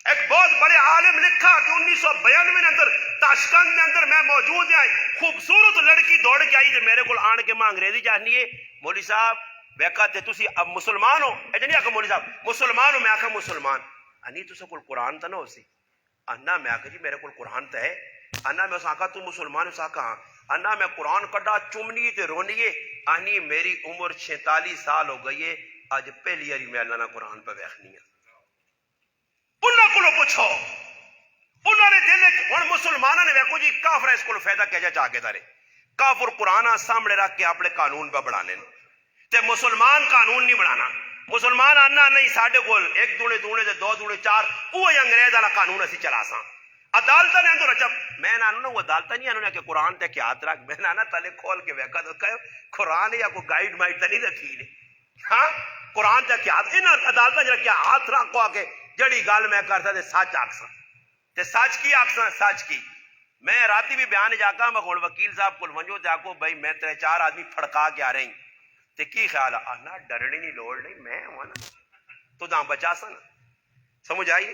Speaker 1: ایک بہت بڑے عالم لکھا کہ 1992 میں اندر تاشکند میں اندر میں موجود ہیں خوبصورت لڑکی دوڑ کے آئی تے میرے کو آن کے ماں انگریزی چاہنی ہے مولوی صاحب بیکا تے تسی اب مسلمان ہو ایجا نہیں آکھا مولوی صاحب مسلمان ہو میں آکھا مسلمان انی تو سا کل قرآن تا نہ ہو سی انا میں آکھا جی میرے کل قرآن تا ہے انا میں اس آکھا تو مسلمان اس آکھا انا میں قرآن کڑا چمنی تے رونیے آنی میری عمر 46 سال ہو گئی ہے آج پہلی یاری میں اللہ نہ قرآن پہ بیخنی ہے انہاں کو پوچھو انہوں نے دل ہن مسلمانوں نے ویکھو جی کافر اس کو فائدہ کیا جا چاہ کے تارے کافر قرآن سامنے رکھ کے اپنے قانون پہ بڑھانے تے مسلمان قانون نہیں بڑھانا مسلمان آنا نہیں ساڑھے کول ایک دونے دونے دے دو دونے چار اوہ انگریز والا قانون اسی چلا ساں عدالتہ نے اندر اچھا میں نہ وہ عدالتہ نہیں آنوں نے کہ قرآن تے کیا ہاتھ رکھ میں نہ تلے کھول کے ویکھا تو کہو قرآن یا کوئی گائیڈ مائٹ تے نہیں رکھی نے ہاں قرآن تے کیا ہاتھ انہاں عدالتہ جڑا کیا ہاتھ رکھو آ کے جڑی گل میں کرتا تے سچ آکھساں تے سچ کی آکھساں سچ کی میں راتی بھی بیان جاکا میں کھول وکیل صاحب کول ونجو تے آکو بھائی میں ترے چار آدمی پھڑکا کے آ رہی تے کی خیال ہے آنا ڈرنی نہیں لوڑ نہیں میں ہوں نا تو داں بچا سا نا سمجھ آئی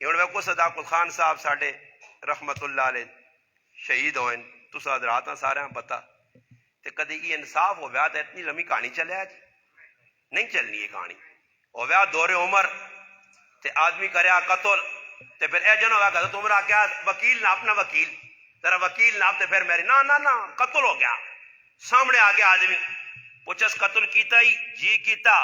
Speaker 1: یہ ویکو صداق خان صاحب ساڈے رحمت اللہ علیہ شہید ہوئے تو حضرات سارے پتہ تے کدی یہ انصاف ہو گیا تے اتنی لمبی کہانی چلے جی نہیں چلنی یہ کہانی ہو گیا دور عمر تے آدمی کریا قتل تے پھر اے جن ہو گیا کہ تمہارا کیا وکیل نہ اپنا وکیل تیرا وکیل نہ تے پھر میری نہ قتل ہو گیا سامنے آ گیا آدمی پوچھس قتل کیتا ہی جی کیتا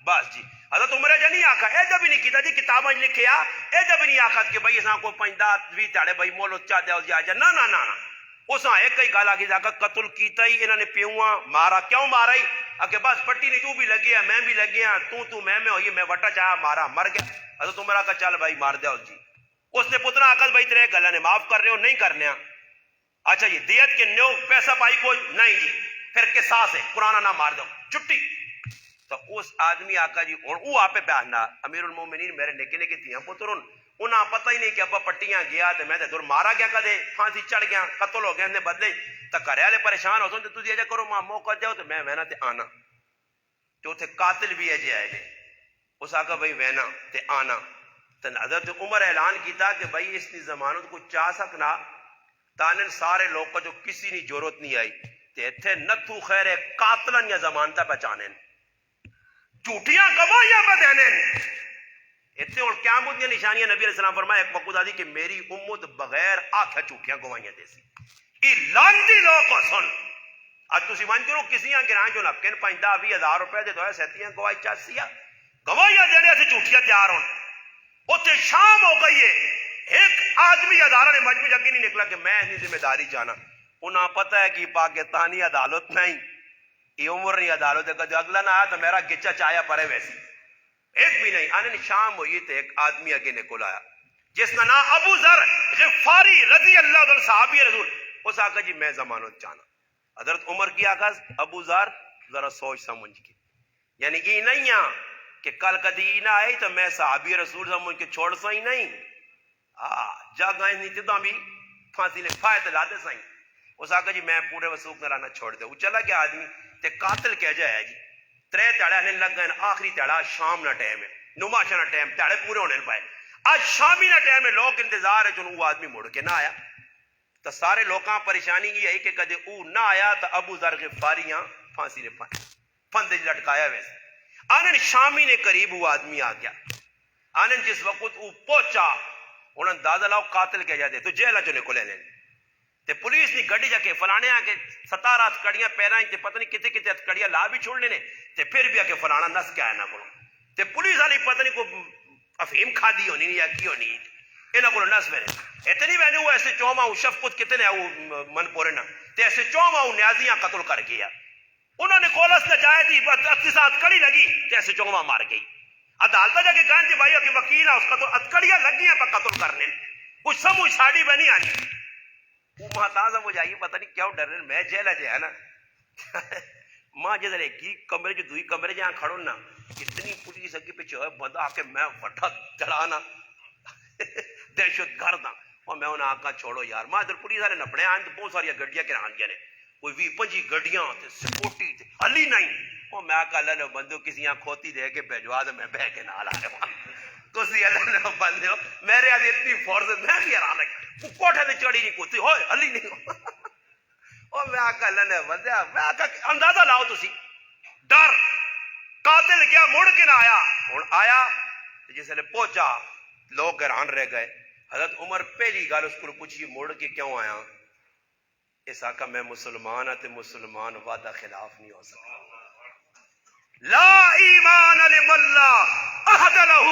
Speaker 1: بس جی حضرت عمر جا نہیں آکھا اے جب بھی نہیں کیتا جی کتاباں لکھیا اے جب بھی نہیں آکھا کہ بھائی اساں کو 5-10 تاڑے بھائی مولو چا دے جا جا نہ اساں ایک ہی گل آگی جاکا قتل کیتا ہی انہاں نے پیواں مارا کیوں مارا ہی کہ بس پٹی نہیں تو بھی لگیا میں بھی لگیا تو میں ہوئی میں وٹا چاہا مارا مر گیا حضرت عمر آکھا چل بھائی مار دیا جی اس نے پتنا آکھا بھائی تیرے گلہ نے معاف کر رہے ہو نہیں کرنے اچھا جی دیت کے نیو پیسہ پائی کوئی نہیں جی پھر قصاص ہے قرآن نہ مار دو چھٹی تو اس آدمی آقا جی اور وہ آپ بیاننا امیر المومنین میرے نکے نکے تھیاں پترون انہاں پتہ ہی نہیں کہ ابا پٹیاں گیا تے میں تے دور مارا گیا کدے پھانسی چڑھ گیا قتل ہو گیا نے بدلے تے گھر والے پریشان ہو تے تسی اجا کرو ماں موقع دیو تے میں وینا تے آنا تے اوتھے قاتل بھی اجے آئے نے اس آقا بھائی وینا تے آنا تے حضرت عمر اعلان کیتا کہ بھائی اس کی ضمانت کو چاہ سکنا تانن سارے لوگ کو جو کسی نہیں ضرورت نہیں آئی تے ایتھے نتھو خیر قاتلن یا ضمانتہ پہچانن جھوٹیاں گواہیاں پہ دینے اتنے اور قیامت کی نشانیاں نبی علیہ السلام فرمایا ایک وقت آدھی کہ میری امت بغیر آنکھیں جھوٹیاں گواہیاں دے سی یہ لانتی لوگ کو سن آج تسی مان کرو کسیاں گران جو نپکن 5-10 ہزار روپے دے دوئے سیتیاں گواہی چاہسیا گواہیاں دینے سے جھوٹیاں تیار ہوں اتنے شام ہو گئی ہے ایک آدمی ہزارہ نے مجمع جگہ نہیں نکلا کہ میں اتنی ذمہ داری جانا انہاں پتہ ہے کہ پاکستانی عدالت نہیں یہ عمر نہیں عدالت ہے کہ اگلا نہ آیا تو میرا گچا چایا پڑے ویسی ایک بھی نہیں آنے شام ہوئی تو ایک آدمی اگے نکل آیا جس کا نام ابو ذر غفاری رضی اللہ عنہ صحابی رسول اس آقا جی میں ضمانت چاہنا حضرت عمر کی آقا ابو ذر ذرا سوچ سمجھ کے یعنی یہ نہیں ہے کہ کل کدی نہ آئی تو میں صحابی رسول سمجھ کے چھوڑ سا ہی نہیں جاگائیں نہیں تو بھی پھانسی نے فائد لاتے سائیں اس آقا جی میں پورے وسوق نہ چھوڑ دے وہ چلا گیا آدمی تے قاتل کہہ جائے جی 3 تاڑے ہنے لگ گئے آخری تاڑا شام نہ ٹائم ہے نماشا نہ ٹائم تاڑے پورے ہونے پائے آج شامی نہ ٹائم ہے لوگ انتظار ہے جو وہ آدمی مڑ کے نہ آیا تو سارے لوگاں پریشانی یہ ہے کہ کدے او نہ آیا تو ابو ذر غفاریاں پھانسی نے پھندے لٹکایا ویسے آنن شامی نے قریب ہوا آدمی آ گیا آنن جس وقت وہ پہنچا انہوں نے اندازہ لاؤ قاتل کہہ جاتے تو جیلہ جو نکلے لیں تے پولیس نے گڈی جا کے فلانے آ کے 17 ہتکڑیاں پیرائیں تے پتہ نہیں کتے کتے ہتکڑیاں لا بھی چھوڑ لینے تے پھر بھی آ کے فلانا نس کے آیا نہ کو تے پولیس والی پتہ نہیں کو افہیم کھا دی ہونی یا کی ہونی انہاں کو نس میرے اتنی میں نے وہ ایسے چوما وہ شفقت کتنے وہ من پورے نہ تے ایسے چوما وہ نیازیاں قتل کر گیا انہوں نے کولس نہ جائے تھی اقتصاد کڑی لگی تے ایسے چوما مار گئی عدالت جا کے کہن تھی بھائی کہ وکیل ہے اس کا تو اتکڑیاں لگی ہیں پر قتل کرنے کچھ سمجھ ساڑی بنی آنی وہ محتاظ ہو جائیے پتہ نہیں کیا ڈر رہے میں جیل ہے ہے نا ماں جدھر کی کمرے جو دوئی کمرے جہاں کھڑو نا اتنی پولیس اگے پیچھے ہوئے بندہ آ کے میں وٹھا چڑھانا دہشت گرد ہاں اور میں انہیں آقا چھوڑو یار ماں ادھر پولیس والے نپڑے آئیں تو بہت ساری گڈیاں کران گیا نے کوئی 20-25 گڈیاں تے سپورٹی تے علی نہیں اور میں آقا اللہ نے بندو کسی یہاں کھوتی دے کے بھیجوا دے میں بہ کے نال آ رہا کسی اللہ نے بندے ہو میرے آدھے اتنی فورس میں بھی حیران لگا وہ کوٹھے تے چڑھی نہیں کوتی ہوئے علی نہیں اور میں آقا اللہ نے بندے میں آقا اندازہ لاؤ تسی ڈر قاتل کیا مڑ کے نہ آیا ہوں آیا جس نے پہنچا لوگ حیران رہ گئے حضرت عمر پہلی گل اس کو پوچھی مڑ کے کیوں آیا اس آقا میں مسلمان ہاں تے مسلمان وعدہ خلاف نہیں ہو سکتا لا ایمان لمن لا عہد لہ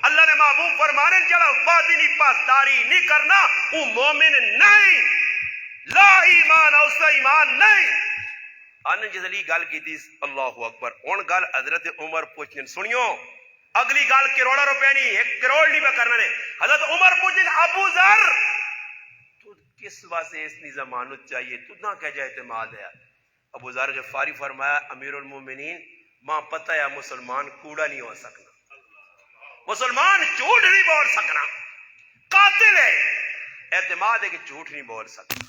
Speaker 1: اللہ نے محبوب فرمانے جڑا وعدے نہیں پاسداری نہیں کرنا وہ مومن نہیں لا ایمان اس کا ایمان نہیں آنن جس علی گل کی تھی اللہ اکبر ان گل حضرت عمر پوچھنے سنیو اگلی گل کروڑا روپے نہیں 1 کروڑ نہیں میں کرنا نے حضرت عمر پوچھنے ابو ذر تو کس واسطے اس کی ضمانت چاہیے تو نہ کہہ جائے اعتماد ہے ابو ذر غفاری فرمایا امیر المومنین ماں پتہ ہے مسلمان کوڑا نہیں ہو سکنا مسلمان جھوٹ نہیں بول سکنا قاتل ہے اعتماد ہے کہ جھوٹ نہیں بول سکنا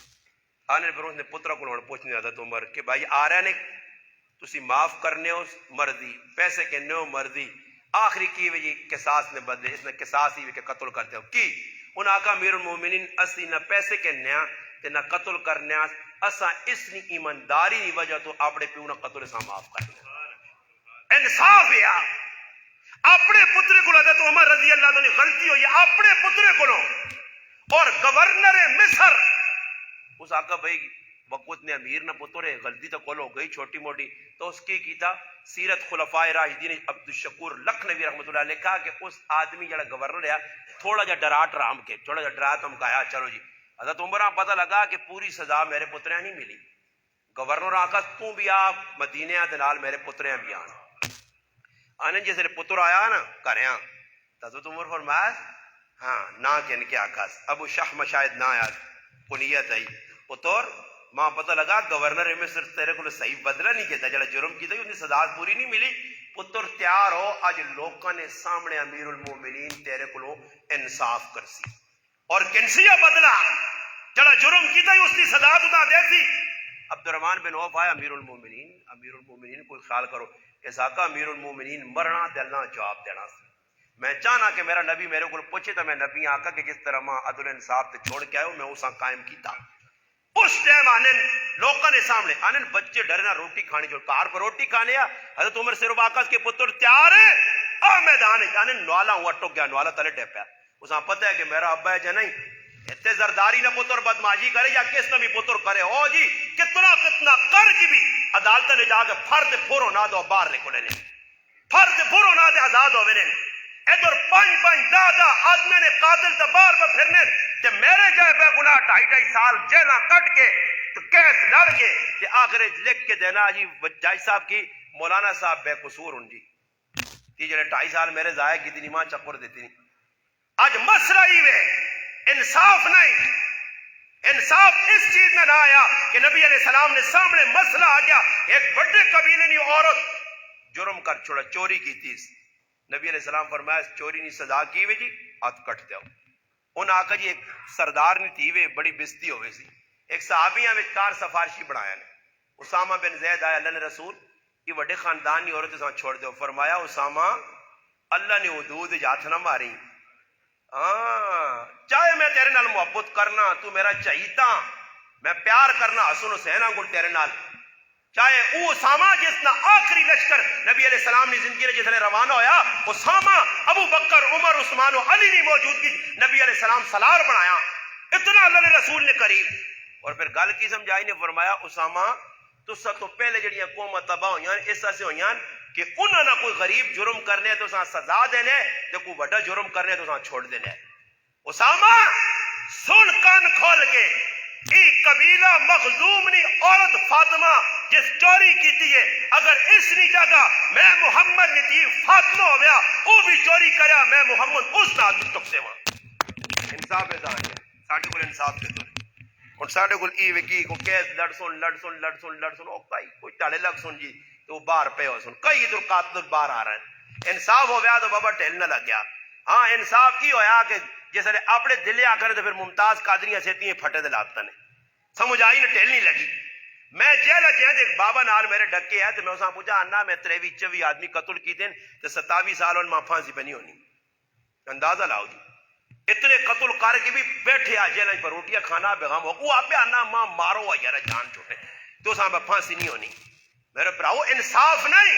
Speaker 1: آنے پر اس نے پترہ کو پوچھنے حضرت عمر کہ بھائی آ رہے نے تسی معاف کرنے ہو مرضی پیسے کہنے ہو مرضی آخری کی وجہ قصاص نے بدلے اس نے قصاص ہی کہ قتل کرتے ہو کی انہاں آقا امیر المومنین اسی نہ پیسے کہنے ہاں تے نہ قتل کرنے ہاں اساں اس نی ایمانداری دی وجہ تو اپنے پیو نہ قتل اساں معاف کرنے انصاف ہے اپنے پترے کو حضرت عمر رضی اللہ عنہ غلطی ہوئی اپنے پترے کو اور گورنر مصر اس آقا بھائی وقت نے امیر نہ پترے غلطی تو کول ہو گئی چھوٹی موٹی تو اس کی کیتا سیرت خلفائے راشدین عبد الشکور لکھنوی رحمۃ اللہ علیہ کہا کہ اس آدمی جڑا گورنر ہے تھوڑا جا ڈرا ٹرام کے تھوڑا جا ڈرا دھمکایا چلو جی حضرت عمر پتہ لگا کہ پوری سزا میرے پتریاں نہیں ملی گورنر آقا تو بھی آ مدینے دے نال میرے پتریاں بھی آن آنن جس نے پتر آیا نا کریاں حضرت عمر فرمایا ہاں نہ کن کے آقا ابو شحم شاید نہ آیا کنیت آئی پتر ماں پتہ لگا گورنر مصر تیرے کو صحیح بدلہ نہیں کیتا جڑا جرم کیتا انہیں سزا پوری نہیں ملی پتر تیار ہو آج لوکاں نے سامنے امیر المومنین تیرے کو انصاف کرسی اور کنسیہ بدلہ جڑا جرم کیتا اس کی سزا تو نہ دیسی عبد الرحمن بن عوف آیا امیر المومنین کوئی خیال کرو کہ ساکا امیر المومنین مرنا تے اللہ جواب دینا میں چاہنا کہ میرا نبی میرے کو پوچھے تو میں نبی آقا کہ جس طرح ماں عدل انصاف تے چھوڑ کے آئے میں اساں قائم کیتا اس ٹائم آنن لوگوں نے سامنے آنن بچے ڈرنا روٹی کھانی جو کار پر روٹی کھانے حضرت عمر صرف آقا کے پتر تیار ہے آ میدان ہے آنن نوالا ہوا ٹک گیا نوالا تلے ٹیپیا اساں پتہ ہے کہ میرا ابا ہے جنہیں اتنے زرداری نہ پتر بدماشی کرے یا کس نے بھی پتر کرے ہو جی کتنا کر کی بھی عدالت نے جا کے فرد پھرو نہ دو باہر نکلے نے فرد پھرو نہ دے آزاد ہوئے نے ادھر 5-5 10 آدمی نے قاتل تو باہر پہ پھرنے کہ میرے جائے بے گناہ 2.5 سال جیلہ کٹ کے تو کیس لڑ گئے کہ آخر لکھ کے دینا جی جائی صاحب کی مولانا صاحب بے قصور ہوں جی تی جڑے 2.5 سال میرے ضائع کی تھی ماں چکر دیتی نہیں آج مسئلہ ہی وے انصاف نہیں انصاف اس چیز میں نہ آیا کہ نبی علیہ السلام نے سامنے مسئلہ آ گیا ایک بڑے قبیلے نے عورت جرم کر چھوڑا چوری کی تھی نبی علیہ السلام فرمایا چوری نہیں سزا کی ہوئی جی ہاتھ کٹ دو ان آقا جی ایک سردار نہیں تھی وے بڑی بستی ہوئے سی ایک صحابیاں میں 4 سفارشی بڑھایا نے اسامہ بن زید آیا اللہ نے رسول یہ بڑے خاندان کی عورت سے چھوڑ دو فرمایا اسامہ اللہ نے حدود ہاتھ نہ ماری چاہے میں تیرے نال محبت کرنا تو میرا چہیتا میں پیار کرنا حسن حسین کو تیرے نال چاہے وہ اسامہ جس نہ آخری لشکر نبی علیہ السلام نے زندگی نے جس نے روانہ ہویا، اسامہ ابو بکر عمر عثمان و علی نے موجود کی نبی علیہ السلام سالار بنایا، اتنا اللہ نے رسول نے قریب. اور پھر گل کی سمجھائی نے فرمایا اسامہ تو سب تو پہلے جڑیاں قوم تباہ ہوئی اس سے ہوئی کہ انہوں نے کوئی غریب جرم کرنے تو سزا دینے تے کوئی بڑا جرم کرنے تو چھوڑ دینے. اسامہ سن کان کھول کے قبیلہ مخزوم نی عورت فاطمہ جس چوری کیتی ہے، اگر اس نی جگہ میں محمد نتی فاطمہ ہو گیا وہ بھی چوری کریا میں محمد اس نال تک سے انصاف دان ہے ساڈے کول انصاف کے تو ہن ساڈے کول ای وکی کو کیس لڑ سن او کوئی ٹاڑے لگ سن جی تو باہر پہ ہو سن کئی ادھر قاتل باہر آ رہے ہیں. انصاف ہو گیا تو بابا ٹھل نہ لگ گیا. ہاں انصاف کی ہویا کہ جس نے اپنے دلے آ کر تو پھر ممتاز قادریاں سیتی پھٹے دے لاتا نے سمجھ آئی نہ ٹھل نہیں لگی. میں جیل جیل ایک بابا نال میرے ڈکے ہے تو میں اساں پوچھا انا میں 23-24 آدمی قتل کیتے تے 27 سال ان ماں پھانسی پہ نہیں ہونی. اندازہ لاؤ جی اتنے قتل کر کے بھی بیٹھے آ جیل پر روٹیاں کھانا بیغم ہو کو آپ انا ماں مارو یار جان چھوٹے تو اساں پہ پھانسی نہیں ہونی. میرے بھراؤ انصاف نہیں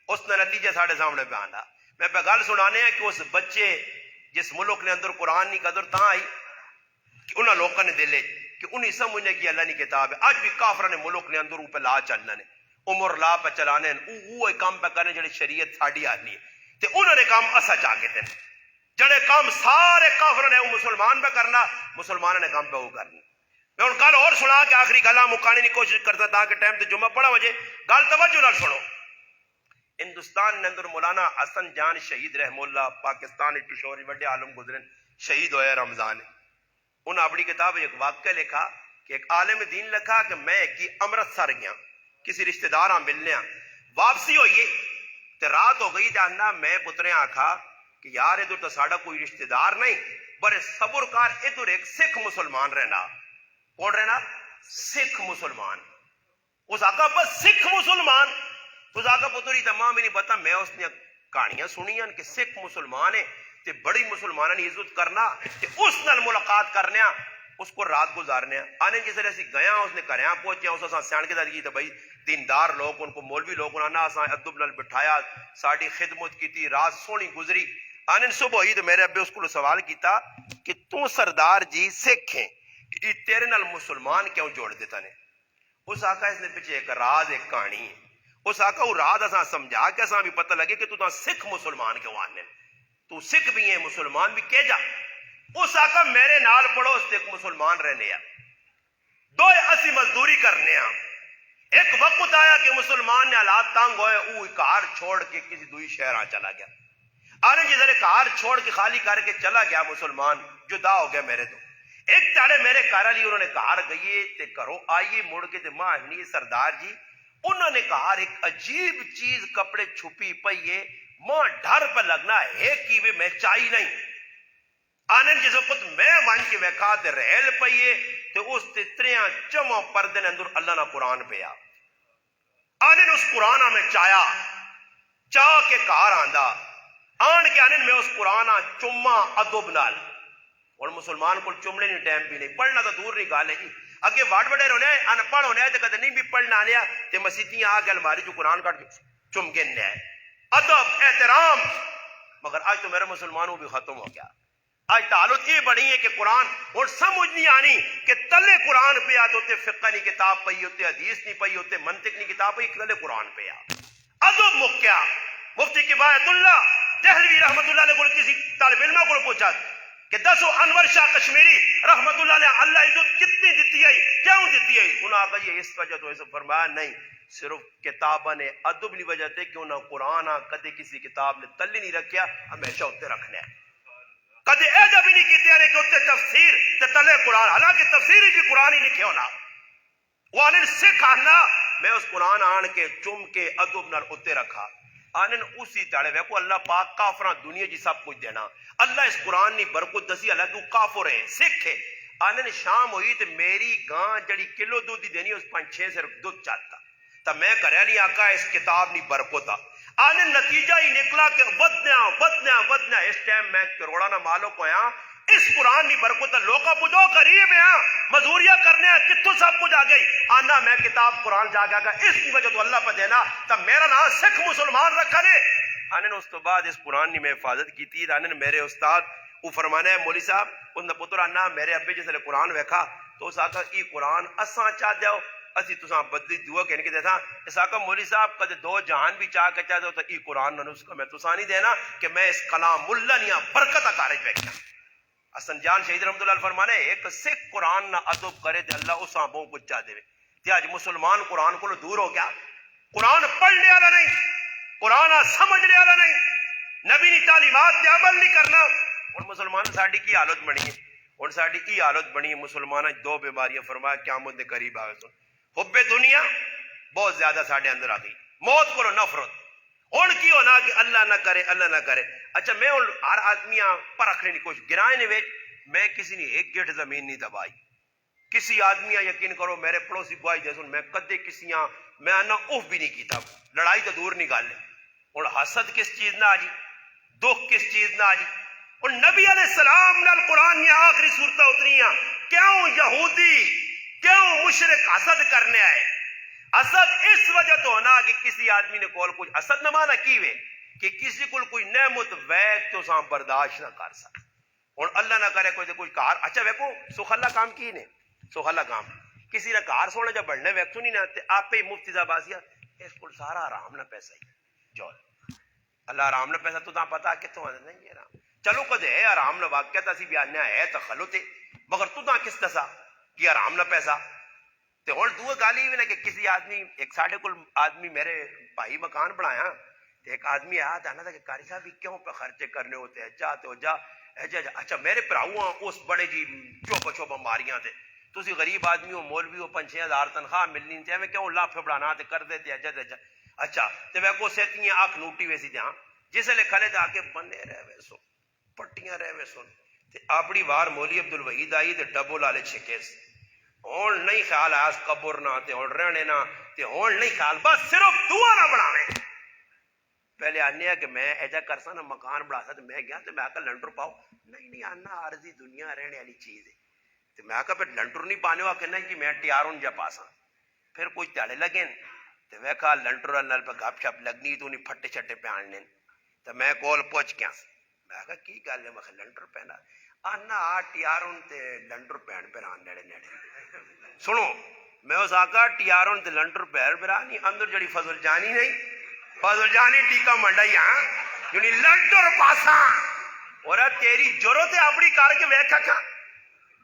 Speaker 1: اس نے نتیجہ ساڑھے سامنے پہ آنا. میں پہ گل سنانے ہیں کہ اس بچے جس ملک نے اندر قرآن نہیں قدر تاں آئی کہ انہاں لوگوں نے دلے کہ انہیں سمجھنے کی اللہ نے کتاب ہے. آج بھی کافرہ نے ملک نے اندر اوپر لا چلنا نے عمر لا پہ چلانے وہ کام پہ کرنے جڑے شریعت ساڑھی آدمی ہے تے انہوں نے کام اسا چاہ کے دیں جڑے کام سارے کافروں نے وہ مسلمان پہ کرنا مسلمانوں نے کام پہ وہ کرنا. میں ان گل اور سنا کہ آخری گلا مکانے کی کوشش کرتا تاکہ ٹائم تے جمعہ پڑھا وجے گل توجہ نال سنو. ہندوستان نے اندر مولانا حسن جان شہید رحم اللہ پاکستان پشور وڈے عالم گزرے شہید ہوئے رمضان. انہوں نے اپنی کتاب ایک واقعہ لکھا کہ ایک عالم دین لکھا کہ میں کی امرتسر گیا کسی رشتہ دار ملنے واپسی ہوئی تے رات ہو گئی جاننا میں پترے آکھا کہ یار ادھر تو ساڑا کوئی رشتہ دار نہیں بڑے صبر کار ادھر ایک سکھ مسلمان رہنا. کون رہنا؟ سکھ مسلمان. اس آقا بس سکھ مسلمان. اس آقا پتری تمام نہیں پتا میں اس نے کہانیاں سنی ہیں کہ سکھ مسلمان ہے تے بڑی مسلمانوں نے عزت کرنا تے اس نال ملاقات کرنے اس کو رات گزارنے آنے جس طرح سے گیا اس نے کریا پہنچیا اس اساں سیان کے دادی تو بھائی دیندار لوگ ان کو مولوی لوگ انہاں اساں ادب نال بٹھایا ساڈی خدمت کیتی رات سونی گزری. آنے صبح ہوئی تو میرے ابے اس کو سوال کیتا کہ تو سردار جی سکھ ہیں کہ تیرے نال مسلمان کیوں جوڑ دیتا نے. اس آقا اس نے پیچھے ایک راز ایک کہانی ہے. اس آقا وہ راز اساں سمجھا کے اساں بھی پتہ لگے کہ تو سکھ مسلمان کیوں آنے تو سکھ بھی ہیں مسلمان بھی کہہ جا. اس آقا میرے نال پڑھو اس ایک مسلمان رہنے دو اسی مزدوری کرنے ایک وقت آیا کہ مسلمان نے حالات تنگ ہوئے وہ کار چھوڑ کے کسی دوئی شہر چلا گیا. آنے جس کار چھوڑ کے خالی کر کے چلا گیا مسلمان جدا ہو گیا میرے تو ایک تاڑے میرے کار علی انہوں نے کار گئیے تے کرو آئیے مڑ کے تے ماں نہیں سردار جی انہوں نے کہا ایک عجیب چیز کپڑے چھپی پئیے ماں ڈھر پہ لگنا ہے کہ وہ میں چاہی نہیں. آنے جس وقت میں وان کے ویکھا تے ریل پئیے تے اس تتریاں چمو پردے نے اندر اللہ نہ قرآن پیا. آنے اس قرآن میں چایا چاہ کے کار آندا آن کے آنے میں اس قرآن چما ادب نال اور مسلمان کو چمنے نہیں ٹائم بھی نہیں پڑھنا تو دور نہیں گال ہے جی اگے واڑ وڈے ہونے ان پڑھ ہونے تے کدے نہیں بھی پڑھنا آنیا تے مسیتیاں آ کے الماری جو قرآن کٹ چم کے نے ادب احترام. مگر آج تو میرے مسلمانوں بھی ختم ہو گیا. آج تعلق یہ بڑی ہے کہ قرآن اور سمجھ نہیں آنی کہ تلے قرآن پہ آتے ہوتے فقہ نہیں کتاب پئی ہوتے حدیث نہیں پئی ہوتے منطق نہیں کتاب پئی تلے قرآن پہ آ ادب مکیا. مفتی کفایت اللہ دہلوی رحمت اللہ علیہ کو کسی طالب علم کو پوچھا کہ دسو انور شاہ کشمیری رحمت اللہ علیہ اللہ عزت کتنی دیتی ہے کیوں دیتی ہے. انہوں نے کہا یہ اس وجہ تو ایسا فرمایا نہیں صرف کتابہ نے ادب نہیں وجہ تے کہ انہوں نے قرآن کدے کسی کتاب نے تلی نہیں رکھیا ہمیشہ اتنے رکھنے کدے ایجا بھی نہیں کیتے ہیں کہ اتنے تفسیر تے تلے قرآن حالانکہ تفسیر بھی قرآن ہی لکھے ہونا وہ آنے سکھ آنا میں اس قرآن آن کے چم کے ادب نال اتنے رکھا. آنن اسی تاڑے ویکو اللہ پاک کافران دنیا جی سب کچھ دینا اللہ اس قرآن نی برکت دسی اللہ تو کافر ہے سکھ ہے. آنن شام ہوئی تے میری گاں جڑی کلو دودھ دینی اس 5-6 صرف دودھ چاہتا تا میں کریا نہیں آقا اس کتاب نی برکت آنن نتیجہ ہی نکلا کہ ودنیا اس ٹائم میں کروڑا نہ مالک ہویا اس قرآن کی برکت لوکا پوجو قریب ہے مزوریاں کرنے ہیں کتوں سب کچھ آ گئی آنا میں کتاب قرآن جا گیا اس کی وجہ تو اللہ پہ دینا تو میرا نام سکھ مسلمان رکھا نے آنے نے اس تو بعد اس قرآن کی میں حفاظت کی تھی آنے نے میرے استاد وہ فرمانا ہے مولوی صاحب ان پتر آنا میرے ابے جس نے قرآن ویکھا تو اس آکا ای قرآن اساں چاہ دیو اسی تساں بدلی دعا کہنے کے دیتا اس آقا مولوی صاحب کدے دو جہان بھی چاہ کے چاہ دو تو ای قرآن نہ اس کو میں تساں نہیں دینا کہ میں اس کلام اللہ نیا برکت کارج بیٹھا حسن جان شہید رحمت اللہ فرمانے ایک سکھ قرآن نہ ادب کرے تے اللہ اساں بہت کچھ چاہ دے تے آج مسلمان قرآن کو دور ہو گیا قرآن پڑھ لیا نہیں قرآن سمجھ لیا نہیں نبی کی تعلیمات تے عمل نہیں کرنا اور مسلمان ساڈی کی حالت بنی ہے اور ساڈی کی حالت بنی ہے مسلمان دو بیماریاں فرمایا قیامت دے قریب آوے سن حب دنیا بہت زیادہ ساڈے اندر آ گئی موت کو نفرت ہن کی ہونا کہ اللہ نہ کرے اللہ نہ کرے اچھا میں ہر آدمیاں پرکھنے کی کوشش گرائے نے ویچ میں کسی نے ایک گیٹ زمین نہیں دبائی کسی آدمیاں یقین کرو میرے پڑوسی گواہی دے سن میں کدے کسیاں میں آنا اوف بھی نہیں کیتا لڑائی تو دور نہیں گل اور حسد کس چیز نہ آ جی دکھ کس چیز نہ آ جی اور نبی علیہ السلام نال قرآن کی آخری صورتیں اتریاں کیوں یہودی کیوں مشرک حسد کرنے آئے حسد اس وجہ تو ہونا کہ کسی آدمی نے کول کچھ حسد نہ مانا کی وے کہ کسی کو کوئی نعمت ویک تو سام برداشت نہ کر سکتا اور اللہ نہ کرے کوئی کوئی کار اچھا ویکو سخلا کام کی نے سخلا کام کسی نے کار سونا جب بڑھنے ویک تو نہیں نہ آپ ہی مفتی صاحب آسیا اس کو سارا آرام نہ پیسہ ہی جول اللہ آرام نہ پیسہ تو تاں پتا کتوں آنے نہیں آرام چلو کدے ہے آرام نہ واقعہ تسی بھی آنے ہے تخلط ہے مگر تو تاں کس دسا کہ آرام نہ پیسہ تے ہن دو گالی بھی نہ کہ کسی آدمی ایک ساڈے کول آدمی میرے بھائی مکان بنایا تے ایک آدمی آیا تھا نا کہ قاری صاحب کیوں پہ خرچے کرنے ہوتے ہیں جا تو جا اچھا میرے بھراؤں اس بڑے جی چوپ ماریاں تے تسی غریب آدمی ہو مولوی ہو 5-6 ہزار تنخواہ ملنی تے میں کیوں لاف بڑھانا تے کر دیتے اچھا تے میں کو سیتیاں آنکھ نوٹی ویسی تے ہاں جس لے کھلے تے آ کے بنے رہے سو پٹیاں رہے سن تے اپنی وار مولی عبد الوحید آئی تے ڈبو لالے چھکے ہون نہیں خیال آیا قبر نہ تے ہون رہنے نہ تے ہون نہیں خیال بس صرف دعا نہ بڑھاویں پہلے آنے ہیں کہ میں ایجا کرسا نا مکان بڑھا سا تو میں گیا تو میں آکا لنٹر پاؤ نہیں آنا عارضی دنیا رہنے والی چیز ہے تو میں آکا پھر لنٹر نہیں پانے ہوا کہنا کہ میں ٹیاروں جا پاسا پھر کوئی تیالے لگیں تو میں کہا لنٹر نل پہ گپ شپ لگنی تو انہیں پھٹے چھٹے پہ آنے تو میں کول پہنچ گیا میں کہا کی گل ہے میں لنٹر پہنا آنا ٹیاروں تے لنٹر پہن پہ آن نیڑے نیڑے سنو میں اس آکا ٹیاروں تے لنٹر پہن پہ آنی اندر جڑی فضل جانی نہیں فضل جانی ٹیکا منڈائی ہاں یعنی لنٹر پاسا اور تیری ضرورت ہے اپنی کار کے ویکھا کھا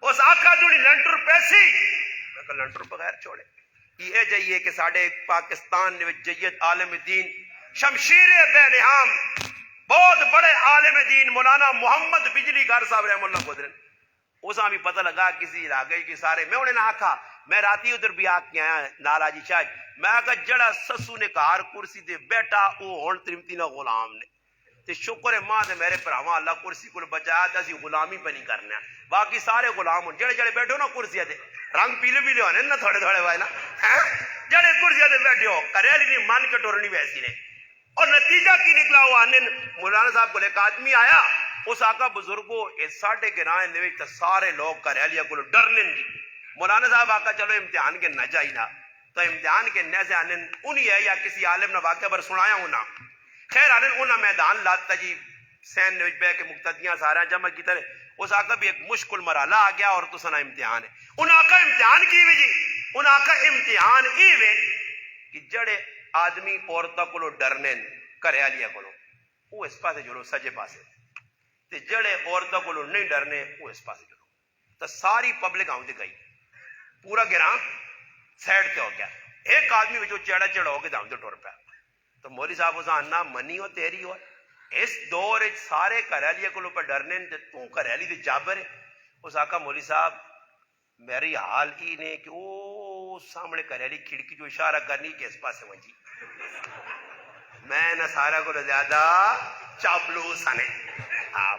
Speaker 1: اس آقا جڑی لنٹر پیسی میں کہا لنٹر بغیر چھوڑے یہ جائیے کہ ساڑھے پاکستان نے جید عالم دین شمشیر بے نحام بہت بڑے عالم دین مولانا محمد بجلی گھر صاحب رحم اللہ گزرن اساں بھی پتہ لگا کسی علاقے کی سارے میں انہیں نہ آکھا میں راتی ادھر بھی آ کے آیا نالا جی شاہ میں آکھا جڑا سسو نے کار کرسی دے بیٹھا وہ ہون ترمتی نہ غلام نے تے شکر ہے ماں دے میرے پراواں اللہ کرسی کو بچایا تے اسی غلامی پہ نہیں کرنا باقی سارے غلام ہوں جڑے جڑے بیٹھو نا کرسی تے رنگ پیلے پیلے ہونے نا تھوڑے تھوڑے بھائی نا جڑے کرسی تے بیٹھے ہو کریلی نہیں مان کے ٹورنی ویسی نے اور نتیجہ کی نکلا ہوا آنے مولانا صاحب کو ایک آدمی آیا اس آقا بزرگوں اس ساڑھے کے رائے نے تو سارے لوگ کریلیا کو ڈرنے جی مولانا صاحب آقا چلو امتحان کے نہ جائی نا تو امتحان کے نہ سے آنے انہی ہے یا کسی عالم نے واقعہ پر سنایا ہونا خیر آنے انہا میدان لاتا جی سین نے بے کے مقتدیاں سارے جمع کی طرح اس آقا بھی ایک مشکل مرحلہ آ گیا اور تو سنا امتحان ہے ان آقا امتحان کی ہوئی جی ان آقا امتحان ہی ہوئے کہ جڑے آدمی عورتوں کو ڈرنے کریالیا کو وہ اس پاسے جڑو سجے پاسے تے جڑے عورتوں کو نہیں ڈرنے وہ اس پاسے جڑو تو ساری پبلک آؤں گئی پورا گراں سیڈ تے ہو گیا ایک آدمی جو چڑھا چڑھا ہو کے دام تے ٹور پیا تو مولوی صاحب اسا انا منی ہو تیری ہو اس دور سارے کریالیا کو پر ڈرنے تو کریالی دے جابر ہے اس آقا مولوی صاحب میری حال ہی نے کہ وہ سامنے کریالی کھڑکی جو اشارہ کرنی کہ اس پاسے ونجی میں نہ سارا کو زیادہ چاپلوس آنے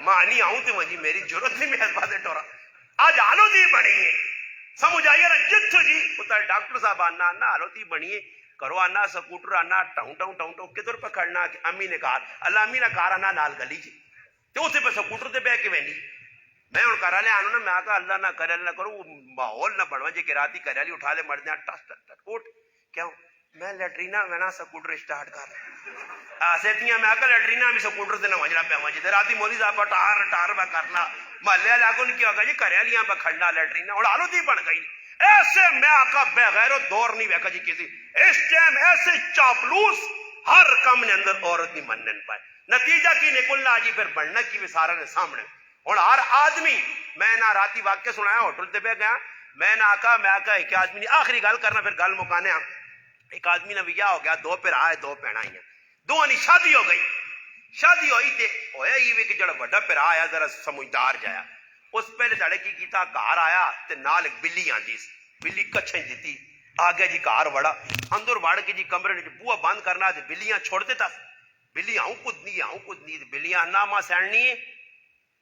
Speaker 1: مانی آؤں تو ونجی میری ضرورت نہیں میں اس پاسے ٹورا آج آلوتی بنی ہے سمجھ آئیے نا جتھو جی اتر ڈاکٹر صاحب آنا آلوتی بنی ہے کرو آنا سکوٹر آنا ٹاؤں ٹاؤں ٹاؤں ٹاؤں کدھر پہ کھڑنا کہ امی نے کہا اللہ امی نے کہا آنا نال گلی جی تو اسے پہ سکوٹر دے بے کے وینی میں ہوں گھر والے آنو نا میں آکا اللہ نہ کرے اللہ نہ کرو وہ ماحول نہ بنوا جی کہ راتی گھر والی اٹھا لے مرد ٹس ٹس ٹس اٹھ کیوں میں لیٹرینا میں نا سکوٹر اسٹارٹ کر سیتیاں میں آکا لیٹرینا میں سکوٹر سے نہ وجنا پہ وجہ راتی مولی صاحب ٹار ٹار پہ کرنا محلے والے آگوں نے کیا ہوگا جی گھر والیاں پہ کھڑنا لیٹرینا اور آلو دی بن گئی ایسے میں آقا بغیر دور نہیں ویکا جی کسی اس ٹائم ایسے چاپلوس ہر کم نے اندر عورت نہیں مننے پائے نتیجہ کی نکلنا جی پھر بڑھنا کی وسارہ نے سامنے اور ہر آدمی میں نہ راتی واقعہ سنایا ہوٹل تے پہ گیا میں نہ آقا ایک آدمی نے آخری گل کرنا پھر گل مکانے ایک آدمی نے ویا ہو گیا دو پھر آئے دو پہنا ہی دو نے شادی ہو گئی شادی ہوئی تے ہویا یہ بھی کہ جڑا بڑا پھر آیا ذرا سمجھدار جایا اس پہلے ساڑے کی کیتا گھر آیا تے نال ایک بلی آندی بلی کچھیں دیتی آ گیا جی گھر وڑا اندر وڑ کے جی کمرے نے بوا بند کرنا تے بلیاں چھوڑتے تھا بلی آؤں کودنی بلیاں ناما سیننی ہے